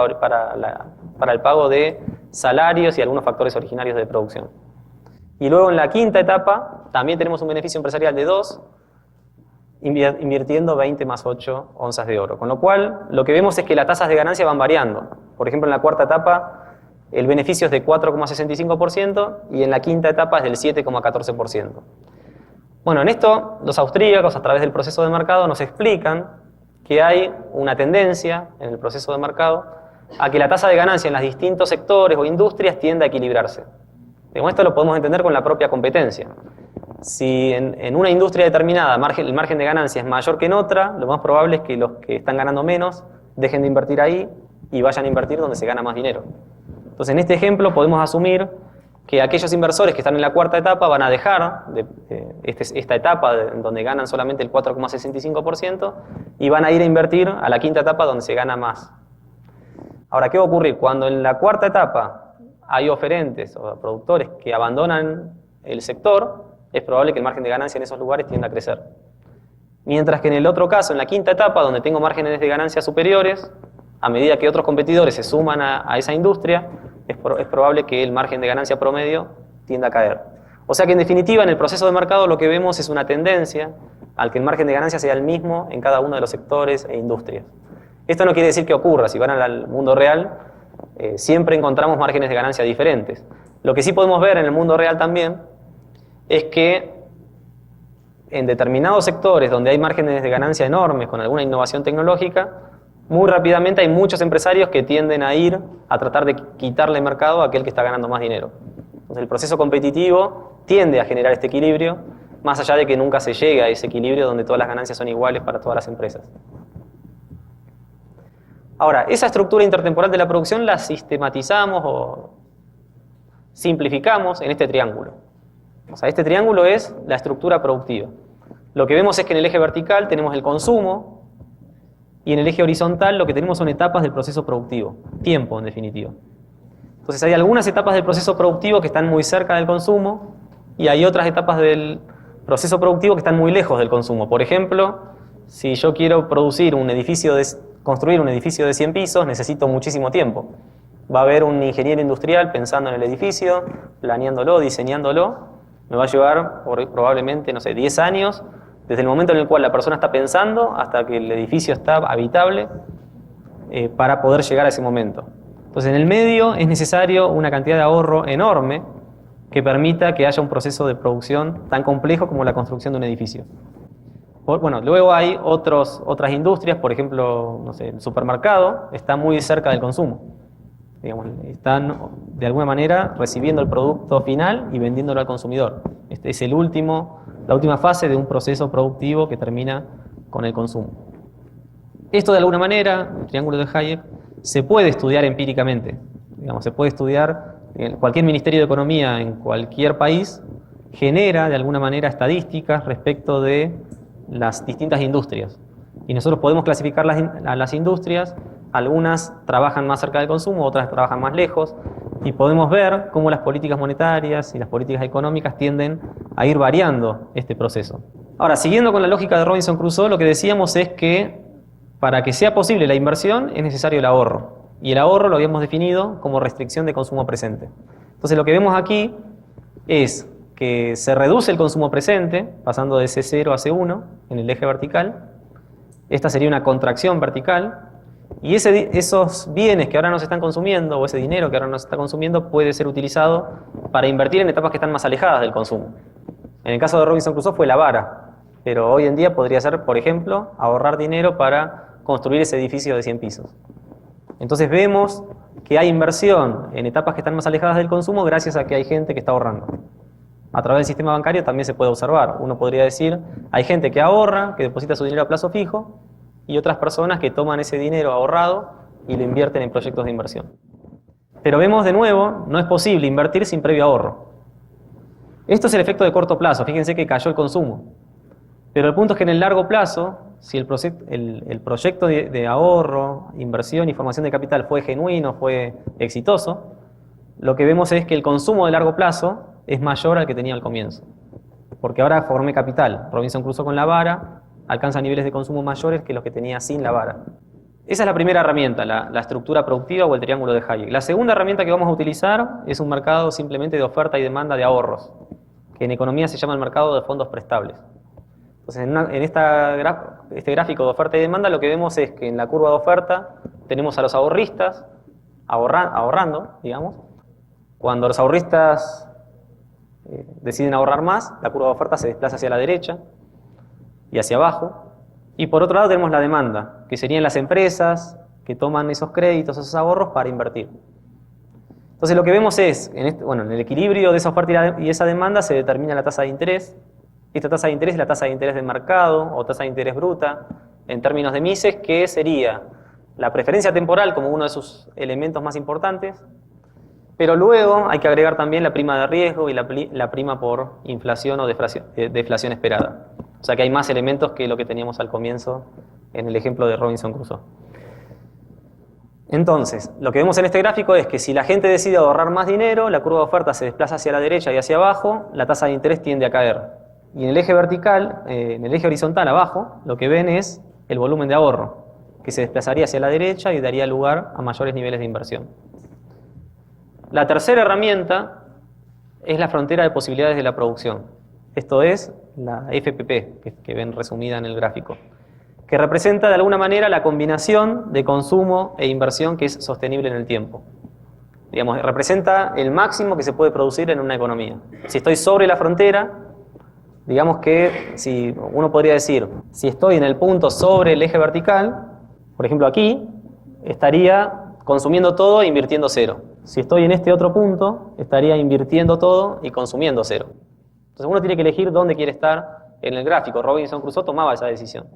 el pago de salarios y algunos factores originarios de producción. Y luego en la quinta etapa también tenemos un beneficio empresarial de 2, invirtiendo 20 más 8 onzas de oro. Con lo cual, lo que vemos es que las tasas de ganancia van variando. Por ejemplo, en la cuarta etapa el beneficio es de 4,65% y en la quinta etapa es del 7,14%. Bueno, en esto los austríacos, a través del proceso de mercado, nos explican que hay una tendencia en el proceso de mercado a que la tasa de ganancia en los distintos sectores o industrias tiende a equilibrarse. Esto lo podemos entender con la propia competencia. Si en una industria determinada el margen de ganancia es mayor que en otra, lo más probable es que los que están ganando menos dejen de invertir ahí y vayan a invertir donde se gana más dinero. Entonces, en este ejemplo podemos asumir que aquellos inversores que están en la cuarta etapa van a dejar esta etapa en donde ganan solamente el 4,65% y van a ir a invertir a la quinta etapa donde se gana más. Ahora, ¿qué va a ocurrir? Cuando en la cuarta etapa hay oferentes o productores que abandonan el sector, es probable que el margen de ganancia en esos lugares tienda a crecer. Mientras que en el otro caso, en la quinta etapa, donde tengo márgenes de ganancia superiores, a medida que otros competidores se suman a esa industria, es probable que el margen de ganancia promedio tienda a caer. O sea que en definitiva, en el proceso de mercado lo que vemos es una tendencia al que el margen de ganancia sea el mismo en cada uno de los sectores e industrias. Esto no quiere decir que ocurra. Si van al mundo real, siempre encontramos márgenes de ganancia diferentes. Lo que sí podemos ver en el mundo real también es que en determinados sectores donde hay márgenes de ganancia enormes con alguna innovación tecnológica, muy rápidamente hay muchos empresarios que tienden a ir a tratar de quitarle mercado a aquel que está ganando más dinero. Entonces el proceso competitivo tiende a generar este equilibrio, más allá de que nunca se llegue a ese equilibrio donde todas las ganancias son iguales para todas las empresas. Ahora, esa estructura intertemporal de la producción la sistematizamos o simplificamos en este triángulo. O sea, este triángulo es la estructura productiva. Lo que vemos es que en el eje vertical tenemos el consumo y en el eje horizontal lo que tenemos son etapas del proceso productivo, tiempo en definitiva. Entonces hay algunas etapas del proceso productivo que están muy cerca del consumo y hay otras etapas del proceso productivo que están muy lejos del consumo. Por ejemplo, si yo quiero construir un edificio de 100 pisos, necesito muchísimo tiempo. Va a haber un ingeniero industrial pensando en el edificio, planeándolo, diseñándolo. Me va a llevar probablemente, 10 años, desde el momento en el cual la persona está pensando hasta que el edificio está habitable, para poder llegar a ese momento. Entonces, en el medio es necesario una cantidad de ahorro enorme que permita que haya un proceso de producción tan complejo como la construcción de un edificio. Bueno, luego hay otras industrias, por ejemplo, el supermercado está muy cerca del consumo. Digamos, están de alguna manera recibiendo el producto final y vendiéndolo al consumidor. Este es la última fase de un proceso productivo que termina con el consumo. Esto de alguna manera, el triángulo de Hayek, se puede estudiar empíricamente. Digamos, se puede estudiar, cualquier ministerio de economía en cualquier país genera de alguna manera estadísticas respecto de las distintas industrias. Y nosotros podemos clasificar a las industrias. Algunas trabajan más cerca del consumo, otras trabajan más lejos, y podemos ver cómo las políticas monetarias y las políticas económicas tienden a ir variando este proceso. Ahora, siguiendo con la lógica de Robinson Crusoe, lo que decíamos es que para que sea posible la inversión es necesario el ahorro, y el ahorro lo habíamos definido como restricción de consumo presente. Entonces lo que vemos aquí es que se reduce el consumo presente, pasando de C0 a C1 en el eje vertical. Esta sería una contracción vertical. Y esos bienes que ahora no se están consumiendo, o ese dinero que ahora no se está consumiendo, puede ser utilizado para invertir en etapas que están más alejadas del consumo. En el caso de Robinson Crusoe fue la vara, pero hoy en día podría ser, por ejemplo, ahorrar dinero para construir ese edificio de 100 pisos. Entonces vemos que hay inversión en etapas que están más alejadas del consumo gracias a que hay gente que está ahorrando. A través del sistema bancario también se puede observar. Uno podría decir, hay gente que ahorra, que deposita su dinero a plazo fijo, y otras personas que toman ese dinero ahorrado y lo invierten en proyectos de inversión. Pero vemos de nuevo, no es posible invertir sin previo ahorro. Esto es el efecto de corto plazo. Fíjense que cayó el consumo. Pero el punto es que en el largo plazo, si el proyecto de ahorro, inversión y formación de capital fue genuino, fue exitoso, lo que vemos es que el consumo de largo plazo es mayor al que tenía al comienzo. Porque ahora formé capital. Robinson Crusoe con la vara alcanza niveles de consumo mayores que los que tenía sin la vara. Esa es la primera herramienta, la estructura productiva o el triángulo de Hayek. La segunda herramienta que vamos a utilizar es un mercado simplemente de oferta y demanda de ahorros, que en economía se llama el mercado de fondos prestables. Entonces, en este gráfico de oferta y demanda, lo que vemos es que en la curva de oferta tenemos a los ahorristas ahorrando, digamos. Cuando los ahorristas deciden ahorrar más, la curva de oferta se desplaza hacia la derecha y hacia abajo. Y por otro lado tenemos la demanda, que serían las empresas que toman esos créditos, esos ahorros para invertir. Entonces lo que vemos es, en el equilibrio de esa oferta y esa demanda se determina la tasa de interés. Esta tasa de interés es la tasa de interés de mercado o tasa de interés bruta en términos de Mises, que sería la preferencia temporal como uno de sus elementos más importantes, pero luego hay que agregar también la prima de riesgo y la prima por inflación o deflación esperada. O sea que hay más elementos que lo que teníamos al comienzo en el ejemplo de Robinson Crusoe. Entonces, lo que vemos en este gráfico es que si la gente decide ahorrar más dinero, la curva de oferta se desplaza hacia la derecha y hacia abajo, la tasa de interés tiende a caer. Y en el eje vertical, en el eje horizontal abajo, lo que ven es el volumen de ahorro, que se desplazaría hacia la derecha y daría lugar a mayores niveles de inversión. La tercera herramienta es la frontera de posibilidades de la producción. Esto es la FPP, que ven resumida en el gráfico, que representa de alguna manera la combinación de consumo e inversión que es sostenible en el tiempo. Digamos, representa el máximo que se puede producir en una economía. Si estoy sobre la frontera, digamos que si uno podría decir, si estoy en el punto sobre el eje vertical, por ejemplo aquí, estaría consumiendo todo e invirtiendo cero. Si estoy en este otro punto, estaría invirtiendo todo y consumiendo cero. Entonces uno tiene que elegir dónde quiere estar en el gráfico. Robinson Crusoe tomaba esa decisión.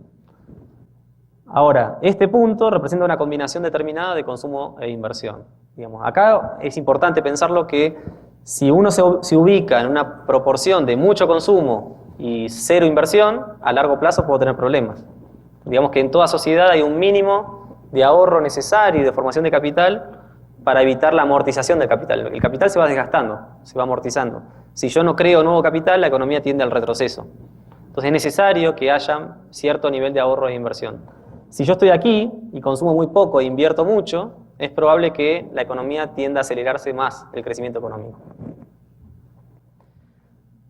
Ahora, este punto representa una combinación determinada de consumo e inversión. Digamos, acá es importante pensarlo que si uno se ubica en una proporción de mucho consumo y cero inversión, a largo plazo puedo tener problemas. Digamos que en toda sociedad hay un mínimo de ahorro necesario y de formación de capital para evitar la amortización del capital. El capital se va desgastando, se va amortizando. Si yo no creo nuevo capital, la economía tiende al retroceso. Entonces es necesario que haya cierto nivel de ahorro e inversión. Si yo estoy aquí y consumo muy poco e invierto mucho, es probable que la economía tienda a acelerarse más el crecimiento económico.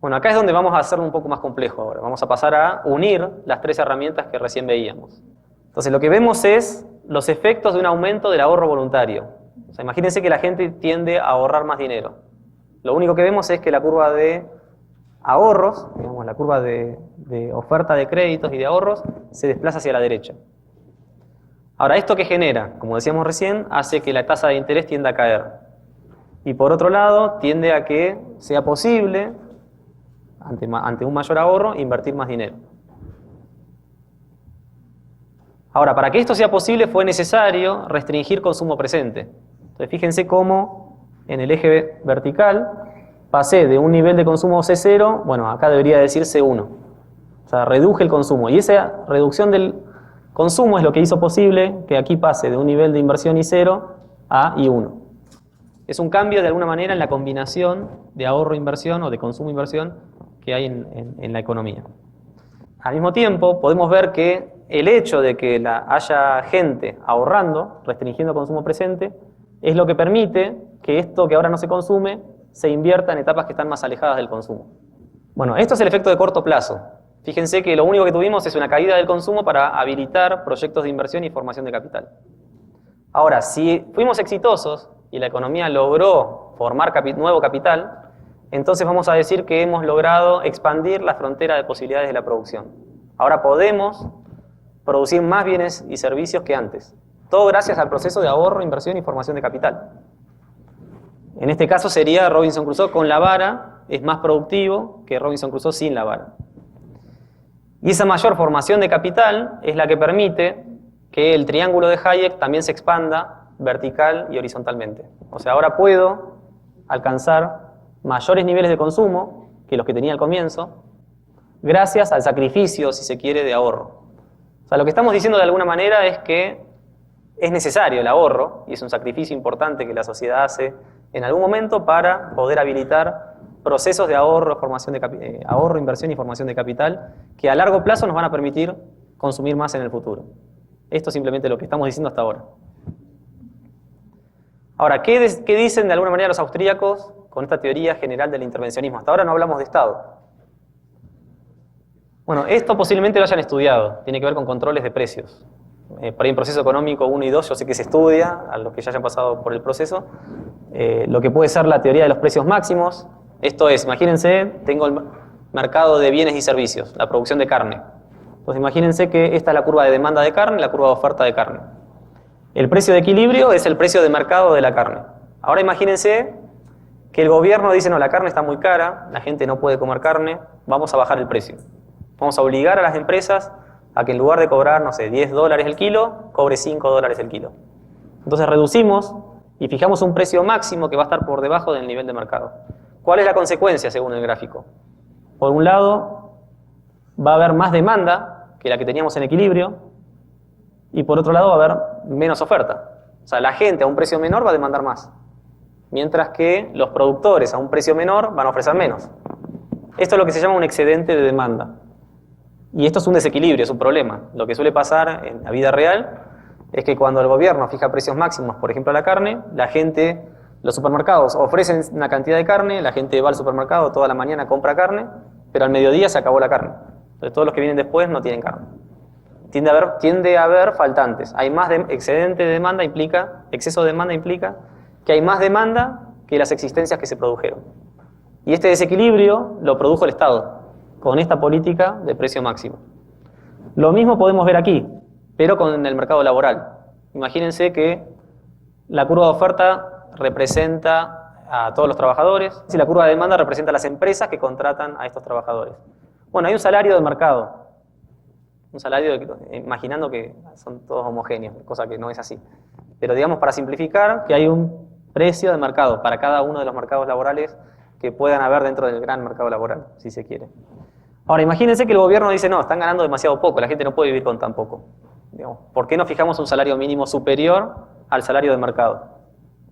Bueno, acá es donde vamos a hacerlo un poco más complejo ahora. Vamos a pasar a unir las tres herramientas que recién veíamos. Entonces lo que vemos es los efectos de un aumento del ahorro voluntario. O sea, imagínense que la gente tiende a ahorrar más dinero. Lo único que vemos es que la curva de ahorros, digamos la curva de oferta de créditos y de ahorros, se desplaza hacia la derecha. Ahora, ¿esto qué genera? Como decíamos recién, hace que la tasa de interés tienda a caer. Y por otro lado, tiende a que sea posible, ante un mayor ahorro, invertir más dinero. Ahora, para que esto sea posible fue necesario restringir consumo presente. Entonces, fíjense cómo en el eje vertical pasé de un nivel de consumo C0, bueno, acá debería decir C1. O sea, reduje el consumo. Y esa reducción del consumo es lo que hizo posible que aquí pase de un nivel de inversión I0 a I1. Es un cambio de alguna manera en la combinación de ahorro-inversión o de consumo-inversión que hay en la economía. Al mismo tiempo, podemos ver que el hecho de que haya gente ahorrando, restringiendo consumo presente, es lo que permite que esto que ahora no se consume se invierta en etapas que están más alejadas del consumo. Bueno, esto es el efecto de corto plazo. Fíjense que lo único que tuvimos es una caída del consumo para habilitar proyectos de inversión y formación de capital. Ahora, si fuimos exitosos y la economía logró formar nuevo capital, entonces vamos a decir que hemos logrado expandir la frontera de posibilidades de la producción. Ahora podemos producir más bienes y servicios que antes. Todo gracias al proceso de ahorro, inversión y formación de capital. En este caso sería Robinson Crusoe con la vara, es más productivo que Robinson Crusoe sin la vara. Y esa mayor formación de capital es la que permite que el triángulo de Hayek también se expanda vertical y horizontalmente. O sea, ahora puedo alcanzar mayores niveles de consumo que los que tenía al comienzo, gracias al sacrificio, si se quiere, de ahorro. O sea, lo que estamos diciendo de alguna manera es que es necesario el ahorro, y es un sacrificio importante que la sociedad hace en algún momento para poder habilitar procesos de ahorro, ahorro, inversión y formación de capital que a largo plazo nos van a permitir consumir más en el futuro. Esto es simplemente lo que estamos diciendo hasta ahora. Ahora, ¿qué dicen de alguna manera los austríacos con esta teoría general del intervencionismo? Hasta ahora no hablamos de Estado. Bueno, esto posiblemente lo hayan estudiado, tiene que ver con controles de precios. Por ahí en proceso económico 1 y 2 yo sé que se estudia, a los que ya hayan pasado por el proceso, lo que puede ser la teoría de los precios máximos. Esto es, imagínense, tengo el mercado de bienes y servicios, la producción de carne. Entonces imagínense que esta es la curva de demanda de carne y la curva de oferta de carne. El precio de equilibrio es el precio de mercado de la carne. Ahora imagínense que el gobierno dice, no, la carne está muy cara, la gente no puede comer carne, vamos a bajar el precio. Vamos a obligar a las empresas a que en lugar de cobrar, no sé, $10 el kilo, cobre $5 el kilo. Entonces reducimos y fijamos un precio máximo que va a estar por debajo del nivel de mercado. ¿Cuál es la consecuencia según el gráfico? Por un lado, va a haber más demanda que la que teníamos en equilibrio, y por otro lado va a haber menos oferta. O sea, la gente a un precio menor va a demandar más, mientras que los productores a un precio menor van a ofrecer menos. Esto es lo que se llama un excedente de demanda. Y esto es un desequilibrio, es un problema. Lo que suele pasar en la vida real es que cuando el gobierno fija precios máximos, por ejemplo a la carne, la gente, los supermercados ofrecen una cantidad de carne, la gente va al supermercado toda la mañana, compra carne, pero al mediodía se acabó la carne. Entonces todos los que vienen después no tienen carne. Tiende a haber faltantes. Hay más excedente de demanda exceso de demanda implica que hay más demanda que las existencias que se produjeron. Y este desequilibrio lo produjo el Estado con esta política de precio máximo. Lo mismo podemos ver aquí, pero con el mercado laboral. Imagínense que la curva de oferta representa a todos los trabajadores y la curva de demanda representa a las empresas que contratan a estos trabajadores. Bueno, hay un salario de mercado, imaginando que son todos homogéneos, cosa que no es así. Pero digamos, para simplificar, que hay un precio de mercado para cada uno de los mercados laborales que puedan haber dentro del gran mercado laboral, si se quiere. Ahora, imagínense que el gobierno dice, no, están ganando demasiado poco, la gente no puede vivir con tan poco. Digamos, ¿por qué no fijamos un salario mínimo superior al salario de mercado?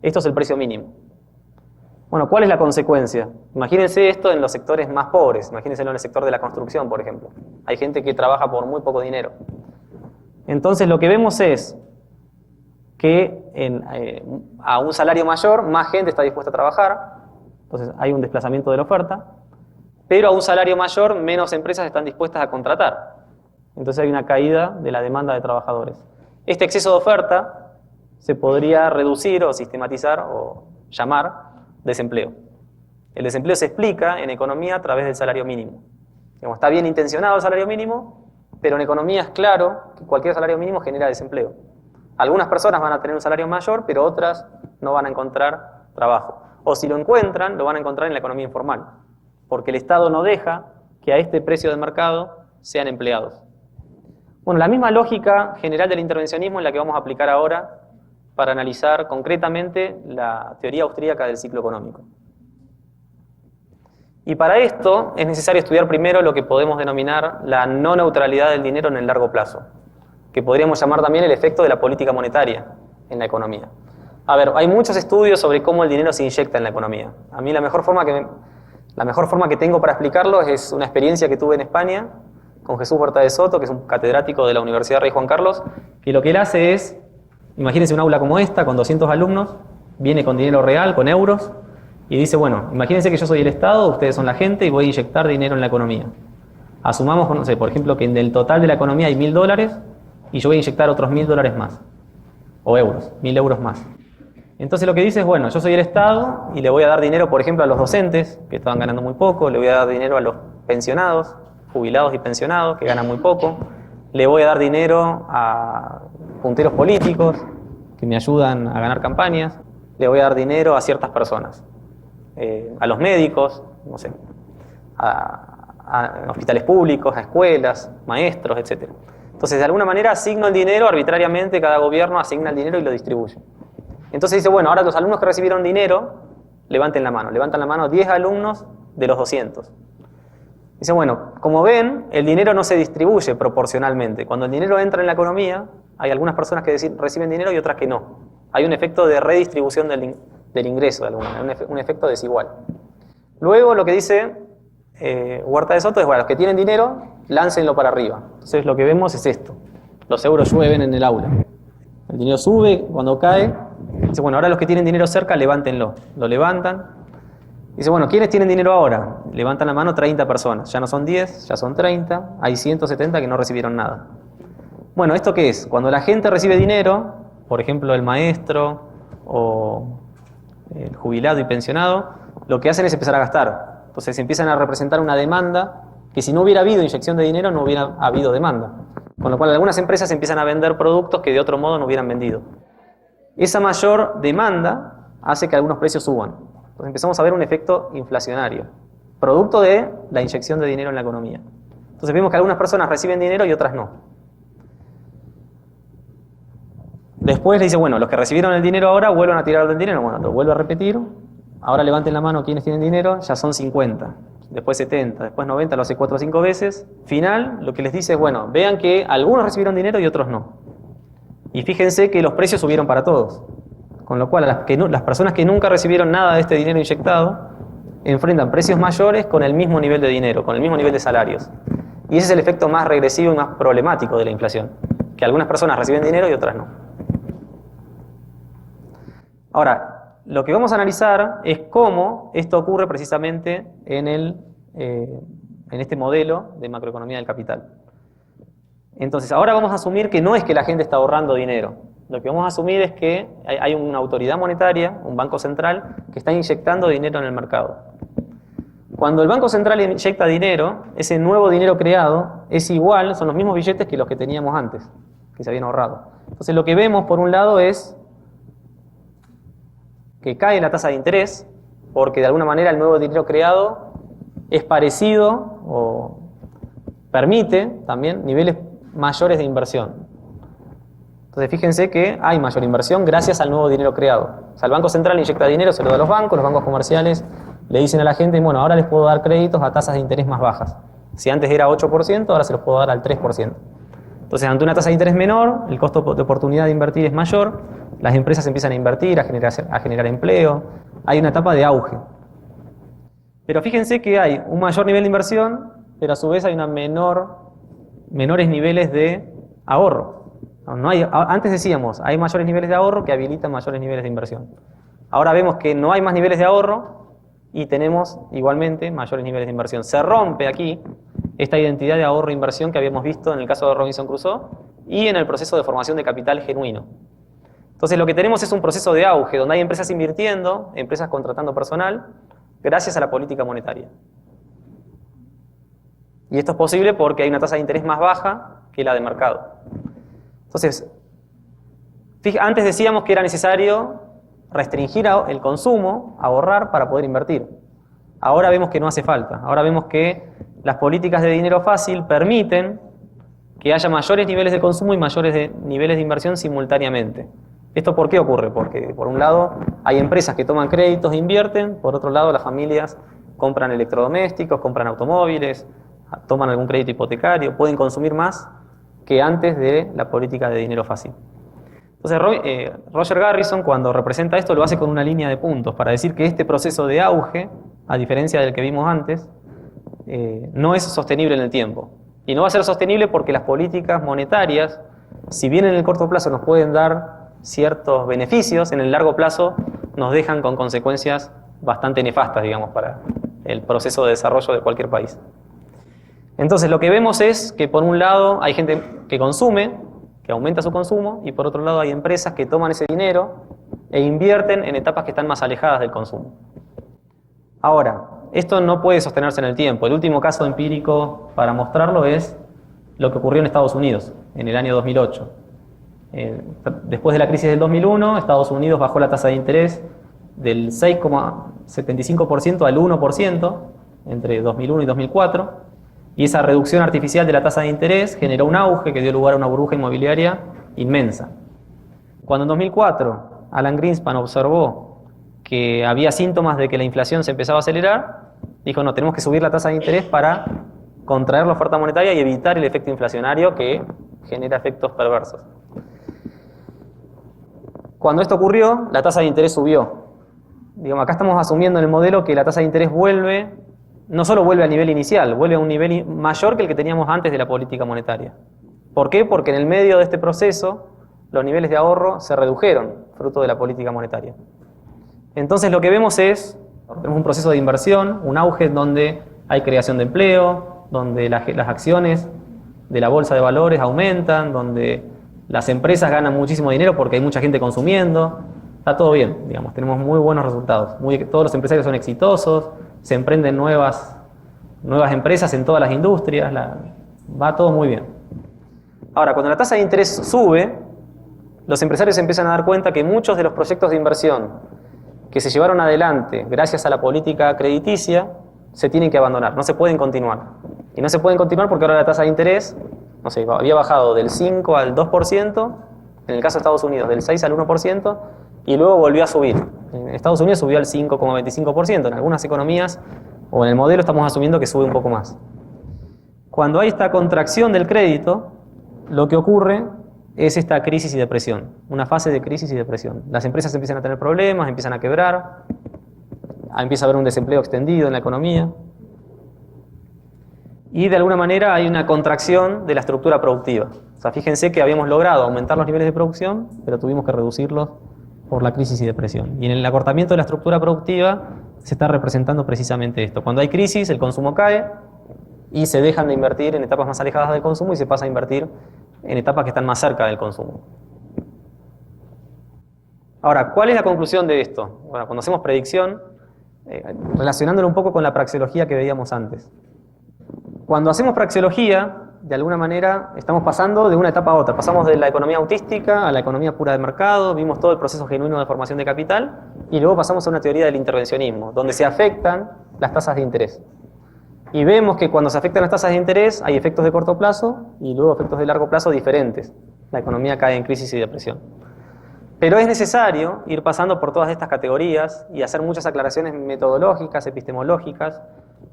Esto es el precio mínimo. Bueno, ¿cuál es la consecuencia? Imagínense esto en los sectores más pobres, imagínense en el sector de la construcción, por ejemplo. Hay gente que trabaja por muy poco dinero. Entonces lo que vemos es que a un salario mayor, más gente está dispuesta a trabajar, entonces hay un desplazamiento de la oferta, pero a un salario mayor, menos empresas están dispuestas a contratar. Entonces hay una caída de la demanda de trabajadores. Este exceso de oferta se podría reducir o sistematizar o llamar desempleo. El desempleo se explica en economía a través del salario mínimo. Digamos, está bien intencionado el salario mínimo, pero en economía es claro que cualquier salario mínimo genera desempleo. Algunas personas van a tener un salario mayor, pero otras no van a encontrar trabajo. O si lo encuentran, lo van a encontrar en la economía informal, porque el Estado no deja que a este precio de mercado sean empleados. Bueno, la misma lógica general del intervencionismo es la que vamos a aplicar ahora para analizar concretamente la teoría austríaca del ciclo económico. Y para esto es necesario estudiar primero lo que podemos denominar la no neutralidad del dinero en el largo plazo, que podríamos llamar también el efecto de la política monetaria en la economía. A ver, hay muchos estudios sobre cómo el dinero se inyecta en la economía. A mí la mejor forma que tengo para explicarlo es una experiencia que tuve en España con Jesús Huerta de Soto, que es un catedrático de la Universidad Rey Juan Carlos, que lo que él hace es, imagínense un aula como esta, con 200 alumnos, viene con dinero real, con euros, y dice, bueno, imagínense que yo soy el Estado, ustedes son la gente y voy a inyectar dinero en la economía. Asumamos, no sé, por ejemplo, que en el total de la economía hay $1000 y yo voy a inyectar otros $1000 más, o euros, 1000 euros más. Entonces lo que dice es, bueno, yo soy el Estado y le voy a dar dinero, por ejemplo, a los docentes, que estaban ganando muy poco, le voy a dar dinero a los pensionados, jubilados y pensionados, que ganan muy poco, le voy a dar dinero a punteros políticos, que me ayudan a ganar campañas, le voy a dar dinero a ciertas personas, a los médicos, no sé, a hospitales públicos, a escuelas, maestros, etc. Entonces, de alguna manera asigno el dinero arbitrariamente, cada gobierno asigna el dinero y lo distribuye. Entonces dice, bueno, ahora los alumnos que recibieron dinero, levanten la mano. Levantan la mano 10 alumnos de los 200. Dice, bueno, como ven, el dinero no se distribuye proporcionalmente. Cuando el dinero entra en la economía, hay algunas personas que reciben dinero y otras que no. Hay un efecto de redistribución del ingreso, de alguna manera, un efecto desigual. Luego lo que dice Huerta de Soto es, bueno, los que tienen dinero, láncenlo para arriba. Entonces lo que vemos es esto. Los euros llueven en el aula. El dinero sube, cuando cae, dice, bueno, ahora los que tienen dinero cerca, levántenlo. Lo levantan. Dice, bueno, ¿quiénes tienen dinero ahora? Levantan la mano 30 personas. Ya no son 10, ya son 30. Hay 170 que no recibieron nada. Bueno, ¿esto qué es? Cuando la gente recibe dinero, por ejemplo, el maestro o el jubilado y pensionado, lo que hacen es empezar a gastar. Entonces empiezan a representar una demanda que si no hubiera habido inyección de dinero, no hubiera habido demanda. Con lo cual algunas empresas empiezan a vender productos que de otro modo no hubieran vendido. Esa mayor demanda hace que algunos precios suban. Entonces empezamos a ver un efecto inflacionario, producto de la inyección de dinero en la economía. Entonces vemos que algunas personas reciben dinero y otras no. Después le dice, bueno, los que recibieron el dinero ahora vuelvan a tirar del dinero. Bueno, lo vuelvo a repetir. Ahora levanten la mano quienes tienen dinero, ya son 50. Después 70, después 90, lo hace 4 o 5 veces. Final, lo que les dice es, bueno, vean que algunos recibieron dinero y otros no. Y fíjense que los precios subieron para todos. Con lo cual, las personas que nunca recibieron nada de este dinero inyectado, enfrentan precios mayores con el mismo nivel de dinero, con el mismo nivel de salarios. Y ese es el efecto más regresivo y más problemático de la inflación. Que algunas personas reciben dinero y otras no. Ahora, lo que vamos a analizar es cómo esto ocurre precisamente en este modelo de macroeconomía del capital. Entonces, ahora vamos a asumir que no es que la gente está ahorrando dinero. Lo que vamos a asumir es que hay una autoridad monetaria, un banco central, que está inyectando dinero en el mercado. Cuando el Banco Central inyecta dinero, ese nuevo dinero creado es igual, son los mismos billetes que los que teníamos antes, que se habían ahorrado. Entonces, lo que vemos, por un lado, es que cae la tasa de interés, porque de alguna manera el nuevo dinero creado es parecido o permite también niveles mayores de inversión. Entonces fíjense que hay mayor inversión gracias al nuevo dinero creado. O sea, el Banco Central inyecta dinero, se lo da a los bancos comerciales le dicen a la gente, bueno, ahora les puedo dar créditos a tasas de interés más bajas. Si antes era 8%, ahora se los puedo dar al 3%. Entonces, ante una tasa de interés menor, el costo de oportunidad de invertir es mayor, las empresas empiezan a invertir, a generar empleo, hay una etapa de auge. Pero fíjense que hay un mayor nivel de inversión, pero a su vez hay menores niveles de ahorro. Antes decíamos, hay mayores niveles de ahorro que habilitan mayores niveles de inversión. Ahora vemos que no hay más niveles de ahorro y tenemos igualmente mayores niveles de inversión. Se rompe aquí esta identidad de ahorro-inversión que habíamos visto en el caso de Robinson Crusoe y en el proceso de formación de capital genuino. Entonces lo que tenemos es un proceso de auge, donde hay empresas invirtiendo, empresas contratando personal, gracias a la política monetaria. Y esto es posible porque hay una tasa de interés más baja que la de mercado. Entonces, antes decíamos que era necesario restringir el consumo, ahorrar para poder invertir. Ahora vemos que no hace falta. Ahora vemos que las políticas de dinero fácil permiten que haya mayores niveles de consumo y mayores niveles de inversión simultáneamente. ¿Esto por qué ocurre? Porque por un lado hay empresas que toman créditos e invierten, por otro lado las familias compran electrodomésticos, compran automóviles, toman algún crédito hipotecario, pueden consumir más que antes de la política de dinero fácil. Entonces Roger Garrison, cuando representa esto, lo hace con una línea de puntos para decir que este proceso de auge, a diferencia del que vimos antes, no es sostenible en el tiempo. Y no va a ser sostenible porque las políticas monetarias, si bien en el corto plazo nos pueden dar ciertos beneficios, en el largo plazo nos dejan con consecuencias bastante nefastas, digamos, para el proceso de desarrollo de cualquier país. Entonces, lo que vemos es que por un lado hay gente que consume, que aumenta su consumo, y por otro lado hay empresas que toman ese dinero e invierten en etapas que están más alejadas del consumo. Ahora, esto no puede sostenerse en el tiempo. El último caso empírico para mostrarlo es lo que ocurrió en Estados Unidos en el año 2008. Después de la crisis del 2001, Estados Unidos bajó la tasa de interés del 6,75% al 1% entre 2001 y 2004, y esa reducción artificial de la tasa de interés generó un auge que dio lugar a una burbuja inmobiliaria inmensa. Cuando en 2004 Alan Greenspan observó que había síntomas de que la inflación se empezaba a acelerar, dijo, no, tenemos que subir la tasa de interés para contraer la oferta monetaria y evitar el efecto inflacionario que genera efectos perversos. Cuando esto ocurrió, la tasa de interés subió. Digamos, acá estamos asumiendo en el modelo que la tasa de interés no solo vuelve al nivel inicial, vuelve a un nivel mayor que el que teníamos antes de la política monetaria. ¿Por qué? Porque en el medio de este proceso los niveles de ahorro se redujeron, fruto de la política monetaria. Entonces lo que vemos tenemos un proceso de inversión, un auge donde hay creación de empleo, donde las acciones de la bolsa de valores aumentan, donde las empresas ganan muchísimo dinero porque hay mucha gente consumiendo. Está todo bien, digamos, tenemos muy buenos resultados. Todos los empresarios son exitosos, se emprenden nuevas empresas en todas las industrias, va todo muy bien. Ahora, cuando la tasa de interés sube, los empresarios se empiezan a dar cuenta que muchos de los proyectos de inversión que se llevaron adelante gracias a la política crediticia se tienen que abandonar, no se pueden continuar. Y no se pueden continuar porque ahora la tasa de interés, no sé, había bajado del 5 al 2%, en el caso de Estados Unidos del 6 al 1%, y luego volvió a subir. En Estados Unidos subió al 5,25%, en algunas economías o en el modelo estamos asumiendo que sube un poco más. Cuando hay esta contracción del crédito, lo que ocurre es esta crisis y depresión, una fase de crisis y depresión. Las empresas empiezan a tener problemas, empiezan a quebrar, empieza a haber un desempleo extendido en la economía, y de alguna manera hay una contracción de la estructura productiva. O sea, fíjense que habíamos logrado aumentar los niveles de producción, pero tuvimos que reducirlos por la crisis y depresión. Y en el acortamiento de la estructura productiva se está representando precisamente esto. Cuando hay crisis, el consumo cae y se dejan de invertir en etapas más alejadas del consumo y se pasa a invertir en etapas que están más cerca del consumo. Ahora, ¿cuál es la conclusión de esto? Bueno, cuando hacemos predicción, relacionándolo un poco con la praxeología que veíamos antes. Cuando hacemos praxeología, de alguna manera estamos pasando de una etapa a otra. Pasamos de la economía autística a la economía pura de mercado, vimos todo el proceso genuino de formación de capital y luego pasamos a una teoría del intervencionismo, donde se afectan las tasas de interés. Y vemos que cuando se afectan las tasas de interés hay efectos de corto plazo y luego efectos de largo plazo diferentes. La economía cae en crisis y depresión. Pero es necesario ir pasando por todas estas categorías y hacer muchas aclaraciones metodológicas, epistemológicas,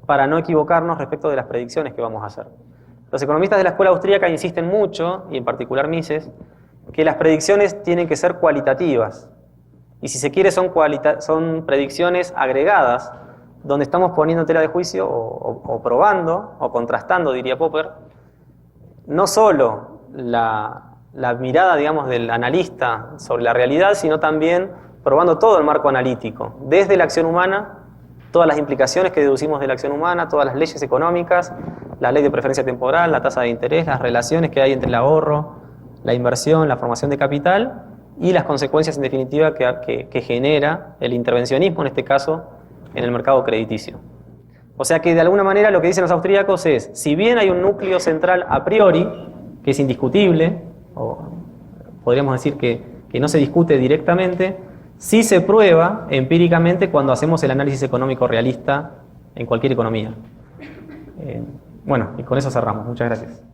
para no equivocarnos respecto de las predicciones que vamos a hacer. Los economistas de la escuela austríaca insisten mucho, y en particular Mises, que las predicciones tienen que ser cualitativas. Y si se quiere son predicciones agregadas, donde estamos poniendo en tela de juicio o probando, o contrastando, diría Popper, no solo la mirada, digamos, del analista sobre la realidad, sino también probando todo el marco analítico, desde la acción humana, todas las implicaciones que deducimos de la acción humana, todas las leyes económicas, la ley de preferencia temporal, la tasa de interés, las relaciones que hay entre el ahorro, la inversión, la formación de capital y las consecuencias en definitiva que genera el intervencionismo, en este caso, en el mercado crediticio. O sea que de alguna manera lo que dicen los austríacos es, si bien hay un núcleo central a priori, que es indiscutible, o podríamos decir que no se discute directamente, sí se prueba empíricamente cuando hacemos el análisis económico realista en cualquier economía. Bueno, y con eso cerramos. Muchas gracias.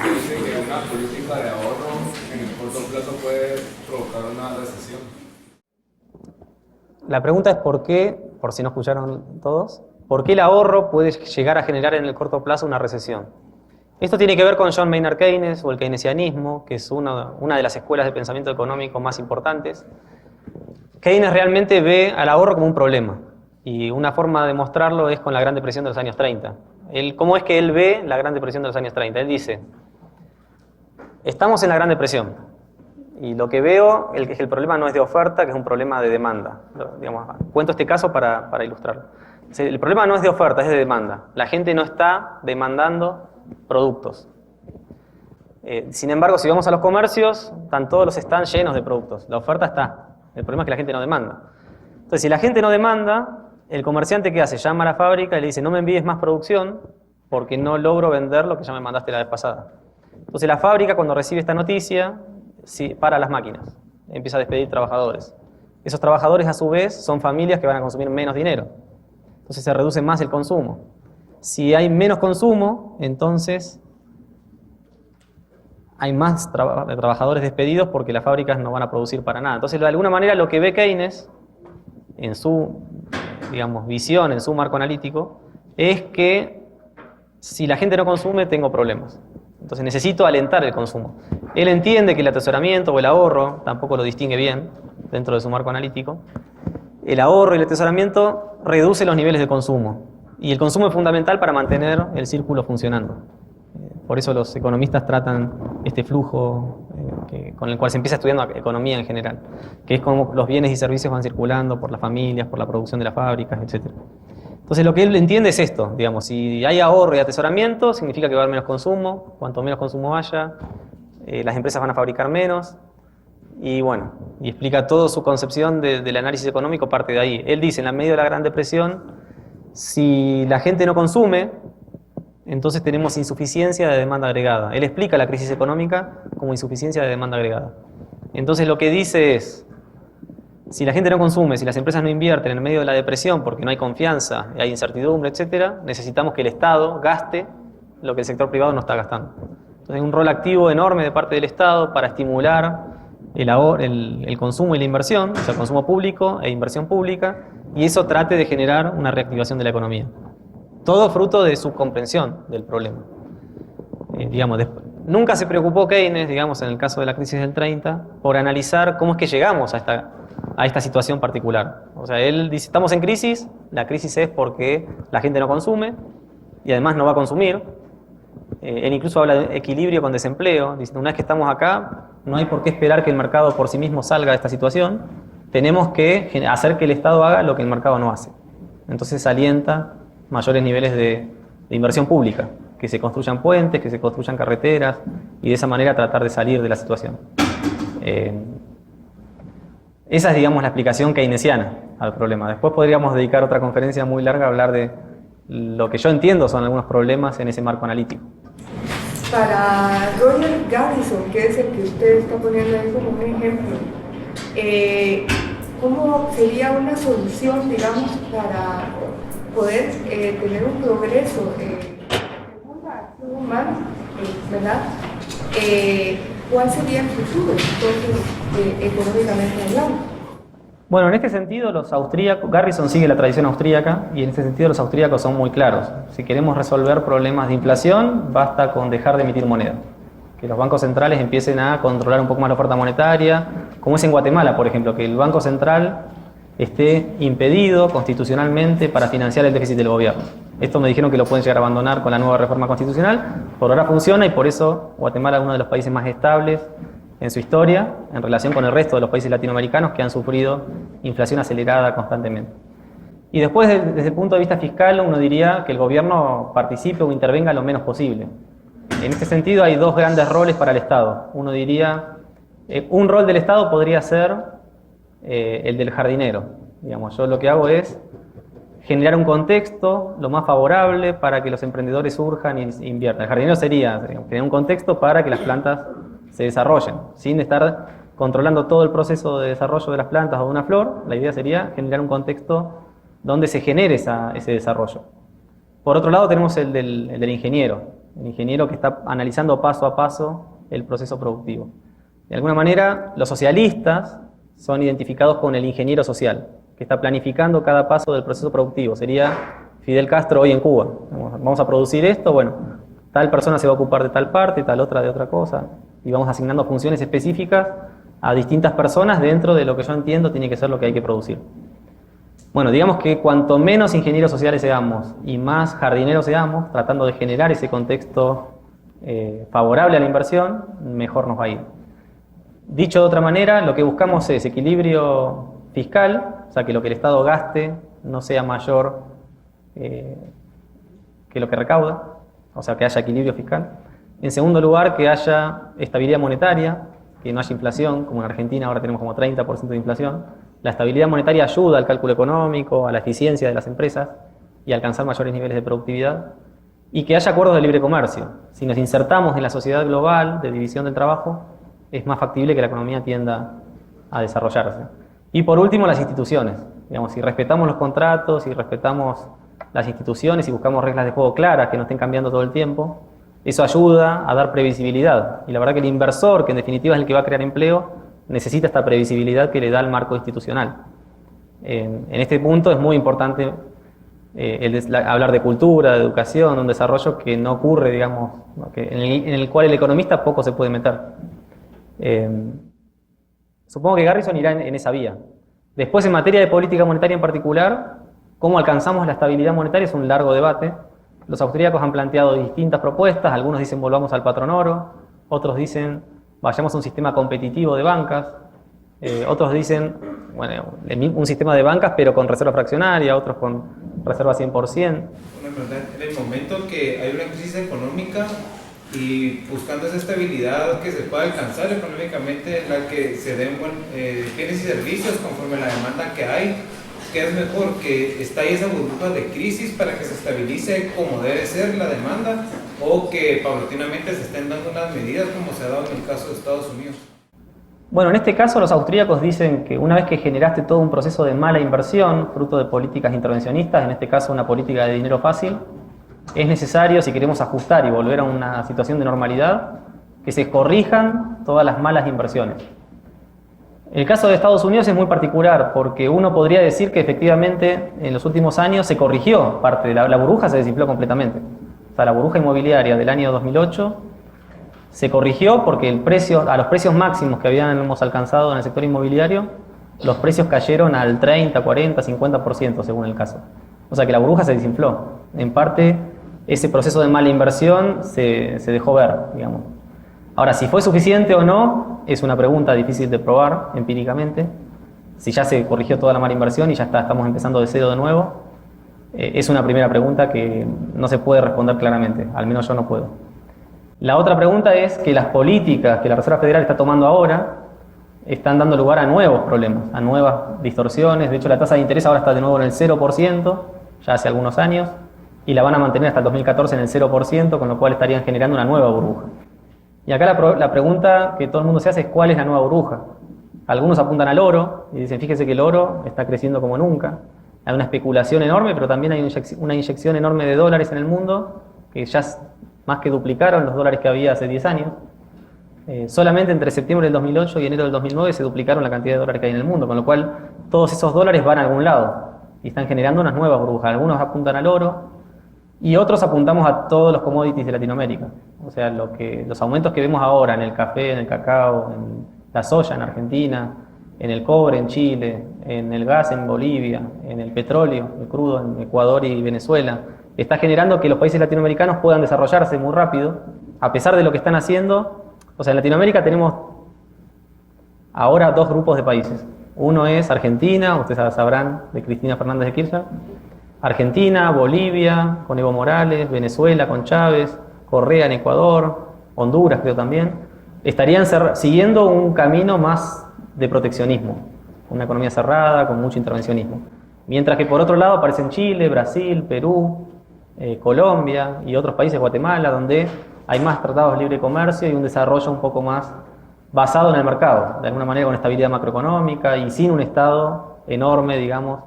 Dice que una política de ahorro en el corto plazo puede provocar una recesión. La pregunta es por qué, por si no escucharon todos, ¿por qué el ahorro puede llegar a generar en el corto plazo una recesión? Esto tiene que ver con John Maynard Keynes o el keynesianismo, que es una de las escuelas de pensamiento económico más importantes. Keynes realmente ve al ahorro como un problema, y una forma de mostrarlo es con la Gran Depresión de los años 30. ¿Cómo es que él ve la Gran Depresión de los años 30? Él dice, estamos en la Gran Depresión, Y lo que veo es que el problema no es de oferta, que es un problema de demanda. Digamos, cuento este caso para ilustrarlo. El problema no es de oferta, es de demanda. La gente no está demandando productos. Sin embargo, si vamos a los comercios, están todos los stands llenos de productos. La oferta está. El problema es que la gente no demanda. Entonces, si la gente no demanda, el comerciante, ¿qué hace? Llama a la fábrica y le dice, no me envíes más producción porque no logro vender lo que ya me mandaste la vez pasada. Entonces, la fábrica, cuando recibe esta noticia, para las máquinas. Empieza a despedir trabajadores. Esos trabajadores, a su vez, son familias que van a consumir menos dinero. Entonces, se reduce más el consumo. Si hay menos consumo, entonces hay más trabajadores despedidos porque las fábricas no van a producir para nada. Entonces, de alguna manera, lo que ve Keynes en su, digamos, visión, en su marco analítico, es que si la gente no consume, tengo problemas. Entonces, necesito alentar el consumo. Él entiende que el atesoramiento o el ahorro, tampoco lo distingue bien dentro de su marco analítico, el ahorro y el atesoramiento reduce los niveles de consumo. Y el consumo es fundamental para mantener el círculo funcionando. Por eso los economistas tratan este flujo con el cual se empieza estudiando economía en general, que es como los bienes y servicios van circulando por las familias, por la producción de las fábricas, etc. Entonces lo que él entiende es esto, digamos, si hay ahorro y atesoramiento, significa que va a haber menos consumo, cuanto menos consumo haya, las empresas van a fabricar menos, y bueno, y explica toda su concepción del análisis económico parte de ahí. Él dice, en la medida de la Gran Depresión, si la gente no consume, entonces tenemos insuficiencia de demanda agregada. Él explica la crisis económica como insuficiencia de demanda agregada. Entonces lo que dice es, si la gente no consume, si las empresas no invierten en medio de la depresión porque no hay confianza, hay incertidumbre, etc., necesitamos que el Estado gaste lo que el sector privado no está gastando. Entonces hay un rol activo enorme de parte del Estado para estimular el consumo y la inversión, o sea, el consumo público e inversión pública, y eso trate de generar una reactivación de la economía. Todo fruto de su comprensión del problema. Nunca se preocupó Keynes, digamos, en el caso de la crisis del 30, por analizar cómo es que llegamos a esta situación particular. O sea, él dice, estamos en crisis, la crisis es porque la gente no consume y además no va a consumir. Él incluso habla de equilibrio con desempleo, diciendo, una vez que estamos acá, no hay por qué esperar que el mercado por sí mismo salga de esta situación, tenemos que hacer que el Estado haga lo que el mercado no hace. Entonces alienta mayores niveles de inversión pública, que se construyan puentes, que se construyan carreteras, y de esa manera tratar de salir de la situación. Esa es, digamos, la explicación keynesiana al problema. Después podríamos dedicar otra conferencia muy larga a hablar de lo que yo entiendo son algunos problemas en ese marco analítico. Para Roger Garrison, que es el que usted está poniendo ahí como un ejemplo, ¿cómo sería una solución, digamos, para poder tener un progreso según la acción humana, ¿verdad? ¿Cuál sería el futuro, entonces, económicamente hablando? Bueno, en este sentido, los austríacos, Garrison sigue la tradición austríaca, y en este sentido los austríacos son muy claros. Si queremos resolver problemas de inflación, basta con dejar de emitir moneda. Que los bancos centrales empiecen a controlar un poco más la oferta monetaria, como es en Guatemala, por ejemplo, que el Banco Central esté impedido constitucionalmente para financiar el déficit del gobierno. Esto me dijeron que lo pueden llegar a abandonar con la nueva reforma constitucional. Por ahora funciona y por eso Guatemala es uno de los países más estables en su historia en relación con el resto de los países latinoamericanos que han sufrido inflación acelerada constantemente. Y después, desde el punto de vista fiscal, uno diría que el gobierno participe o intervenga lo menos posible. En este sentido hay dos grandes roles para el Estado. Uno diría, un rol del Estado podría ser el del jardinero. Digamos, yo lo que hago es generar un contexto lo más favorable para que los emprendedores surjan e inviertan. El jardinero sería, digamos, generar un contexto para que las plantas se desarrollen, sin estar controlando todo el proceso de desarrollo de las plantas o de una flor. La idea sería generar un contexto donde se genere ese desarrollo. Por otro lado tenemos el del ingeniero, el ingeniero que está analizando paso a paso el proceso productivo. De alguna manera, los socialistas son identificados con el ingeniero social, que está planificando cada paso del proceso productivo. Sería Fidel Castro hoy en Cuba. Vamos a producir esto, bueno, tal persona se va a ocupar de tal parte, tal otra de otra cosa, y vamos asignando funciones específicas a distintas personas dentro de lo que yo entiendo tiene que ser lo que hay que producir. Bueno, digamos que cuanto menos ingenieros sociales seamos y más jardineros seamos, tratando de generar ese contexto favorable a la inversión, mejor nos va a ir. Dicho de otra manera, lo que buscamos es equilibrio fiscal, o sea, que lo que el Estado gaste no sea mayor que lo que recauda, o sea, que haya equilibrio fiscal. En segundo lugar, que haya estabilidad monetaria, que no haya inflación, como en Argentina ahora tenemos como 30% de inflación. La estabilidad monetaria ayuda al cálculo económico, a la eficiencia de las empresas y a alcanzar mayores niveles de productividad. Y que haya acuerdos de libre comercio. Si nos insertamos en la sociedad global de división del trabajo, es más factible que la economía tienda a desarrollarse. Y por último, las instituciones. Digamos, si respetamos los contratos, si respetamos las instituciones y buscamos reglas de juego claras que no estén cambiando todo el tiempo, eso ayuda a dar previsibilidad. Y la verdad que el inversor, que en definitiva es el que va a crear empleo, necesita esta previsibilidad que le da el marco institucional. En este punto es muy importante hablar de cultura, de educación, de un desarrollo que no ocurre, digamos, en el cual el economista poco se puede meter. Supongo que Garrison irá en esa vía. Después, en materia de política monetaria en particular, cómo alcanzamos la estabilidad monetaria es un largo debate. Los austríacos han planteado distintas propuestas, algunos dicen volvamos al patrón oro, otros dicen vayamos a un sistema competitivo de bancas, otros dicen bueno, un sistema de bancas pero con reserva fraccionaria, otros con reserva 100%. En el momento que hay una crisis económica y buscando esa estabilidad que se pueda alcanzar económicamente, en la que se den bienes y servicios conforme a la demanda que hay, ¿qué es mejor? ¿Que estalle esa burbuja de crisis para que se estabilice como debe ser la demanda, o que paulatinamente se estén dando unas medidas como se ha dado en el caso de Estados Unidos? Bueno, en este caso los austríacos dicen que una vez que generaste todo un proceso de mala inversión, fruto de políticas intervencionistas, en este caso una política de dinero fácil, es necesario, si queremos ajustar y volver a una situación de normalidad, que se corrijan todas las malas inversiones. El caso de Estados Unidos es muy particular porque uno podría decir que efectivamente en los últimos años se corrigió parte de la burbuja, se desinfló completamente. O sea, la burbuja inmobiliaria del año 2008 se corrigió porque a los precios máximos que habíamos alcanzado en el sector inmobiliario, los precios cayeron al 30, 40, 50% según el caso. O sea que la burbuja se desinfló. En parte, ese proceso de mala inversión se dejó ver, digamos. Ahora, si fue suficiente o no, es una pregunta difícil de probar empíricamente. Si ya se corrigió toda la mala inversión y ya estamos empezando de cero de nuevo, es una primera pregunta que no se puede responder claramente, al menos yo no puedo. La otra pregunta es que las políticas que la Reserva Federal está tomando ahora están dando lugar a nuevos problemas, a nuevas distorsiones. De hecho, la tasa de interés ahora está de nuevo en el 0%, ya hace algunos años, y la van a mantener hasta el 2014 en el 0%, con lo cual estarían generando una nueva burbuja. Y acá la pregunta que todo el mundo se hace es ¿cuál es la nueva burbuja? Algunos apuntan al oro y dicen, fíjese que el oro está creciendo como nunca. Hay una especulación enorme, pero también hay una inyección enorme de dólares en el mundo, que ya más que duplicaron los dólares que había hace 10 años. Solamente entre septiembre del 2008 y enero del 2009 se duplicaron la cantidad de dólares que hay en el mundo, con lo cual todos esos dólares van a algún lado y están generando unas nuevas burbujas. Algunos apuntan al oro y otros apuntamos a todos los commodities de Latinoamérica. O sea, los aumentos que vemos ahora en el café, en el cacao, en la soya en Argentina, en el cobre en Chile, en el gas en Bolivia, en el petróleo, el crudo en Ecuador y Venezuela, está generando que los países latinoamericanos puedan desarrollarse muy rápido, a pesar de lo que están haciendo. O sea, en Latinoamérica tenemos ahora dos grupos de países. Uno es Argentina, ustedes sabrán de Cristina Fernández de Kirchner. Argentina, Bolivia, con Evo Morales, Venezuela con Chávez, Correa en Ecuador, Honduras creo también, estarían siguiendo un camino más de proteccionismo, una economía cerrada, con mucho intervencionismo. Mientras que por otro lado aparecen Chile, Brasil, Perú, Colombia y otros países, Guatemala, donde hay más tratados de libre comercio y un desarrollo un poco más basado en el mercado, de alguna manera con estabilidad macroeconómica y sin un Estado enorme, digamos.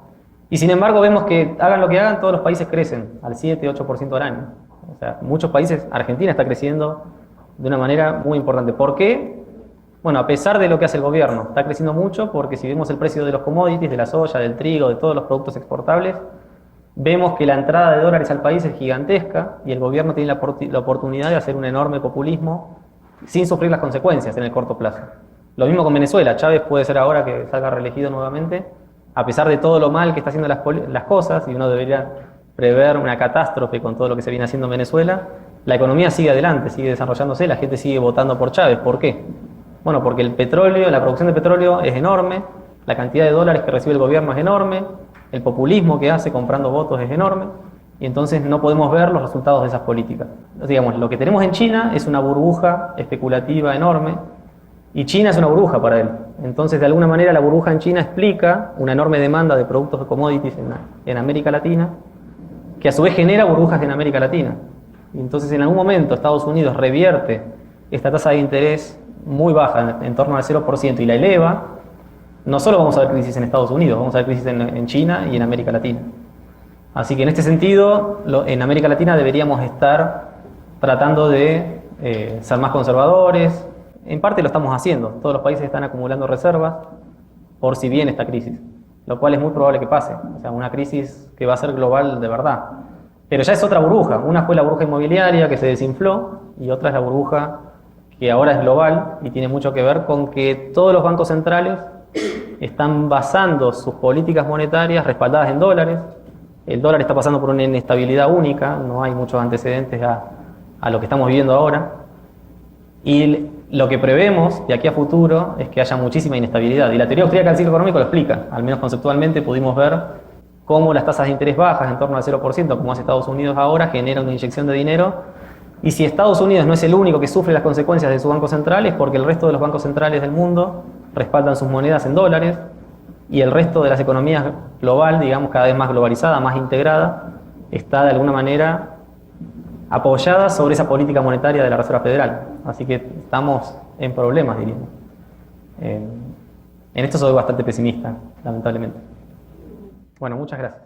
Y sin embargo vemos que hagan lo que hagan, todos los países crecen al 7-8% al año. O sea, muchos países, Argentina está creciendo de una manera muy importante. ¿Por qué? Bueno, a pesar de lo que hace el gobierno, está creciendo mucho porque si vemos el precio de los commodities, de la soya, del trigo, de todos los productos exportables, vemos que la entrada de dólares al país es gigantesca y el gobierno tiene la oportunidad de hacer un enorme populismo sin sufrir las consecuencias en el corto plazo. Lo mismo con Venezuela. Chávez puede ser ahora que salga reelegido nuevamente, a pesar de todo lo mal que está haciendo las cosas, y uno debería prever una catástrofe con todo lo que se viene haciendo en Venezuela, la economía sigue adelante, sigue desarrollándose, la gente sigue votando por Chávez. ¿Por qué? Bueno, porque el petróleo, la producción de petróleo es enorme, la cantidad de dólares que recibe el gobierno es enorme, el populismo que hace comprando votos es enorme, y entonces no podemos ver los resultados de esas políticas. Digamos, lo que tenemos en China es una burbuja especulativa enorme, y China es una burbuja para él. Entonces, de alguna manera, la burbuja en China explica una enorme demanda de productos de commodities en América Latina, que a su vez genera burbujas en América Latina. Y entonces, en algún momento, Estados Unidos revierte esta tasa de interés muy baja, en torno al 0%, y la eleva. No solo vamos a ver crisis en Estados Unidos, vamos a ver crisis en China y en América Latina. Así que en este sentido, en América Latina deberíamos estar tratando de ser más conservadores. En parte lo estamos haciendo. Todos los países están acumulando reservas por si viene esta crisis, lo cual es muy probable que pase. O sea, una crisis que va a ser global de verdad. Pero ya es otra burbuja. Una fue la burbuja inmobiliaria que se desinfló y otra es la burbuja que ahora es global y tiene mucho que ver con que todos los bancos centrales están basando sus políticas monetarias respaldadas en dólares. El dólar está pasando por una inestabilidad única, no hay muchos antecedentes a lo que estamos viviendo ahora. Y lo que prevemos de aquí a futuro es que haya muchísima inestabilidad. Y la teoría austríaca del ciclo económico lo explica. Al menos conceptualmente pudimos ver cómo las tasas de interés bajas, en torno al 0%, como hace Estados Unidos ahora, generan una inyección de dinero. Y si Estados Unidos no es el único que sufre las consecuencias de su banco central, es porque el resto de los bancos centrales del mundo respaldan sus monedas en dólares, y el resto de las economías global, digamos, cada vez más globalizada, más integrada, está de alguna manera apoyada sobre esa política monetaria de la Reserva Federal. Así que estamos en problemas, diríamos. En esto soy bastante pesimista, lamentablemente. Bueno, muchas gracias.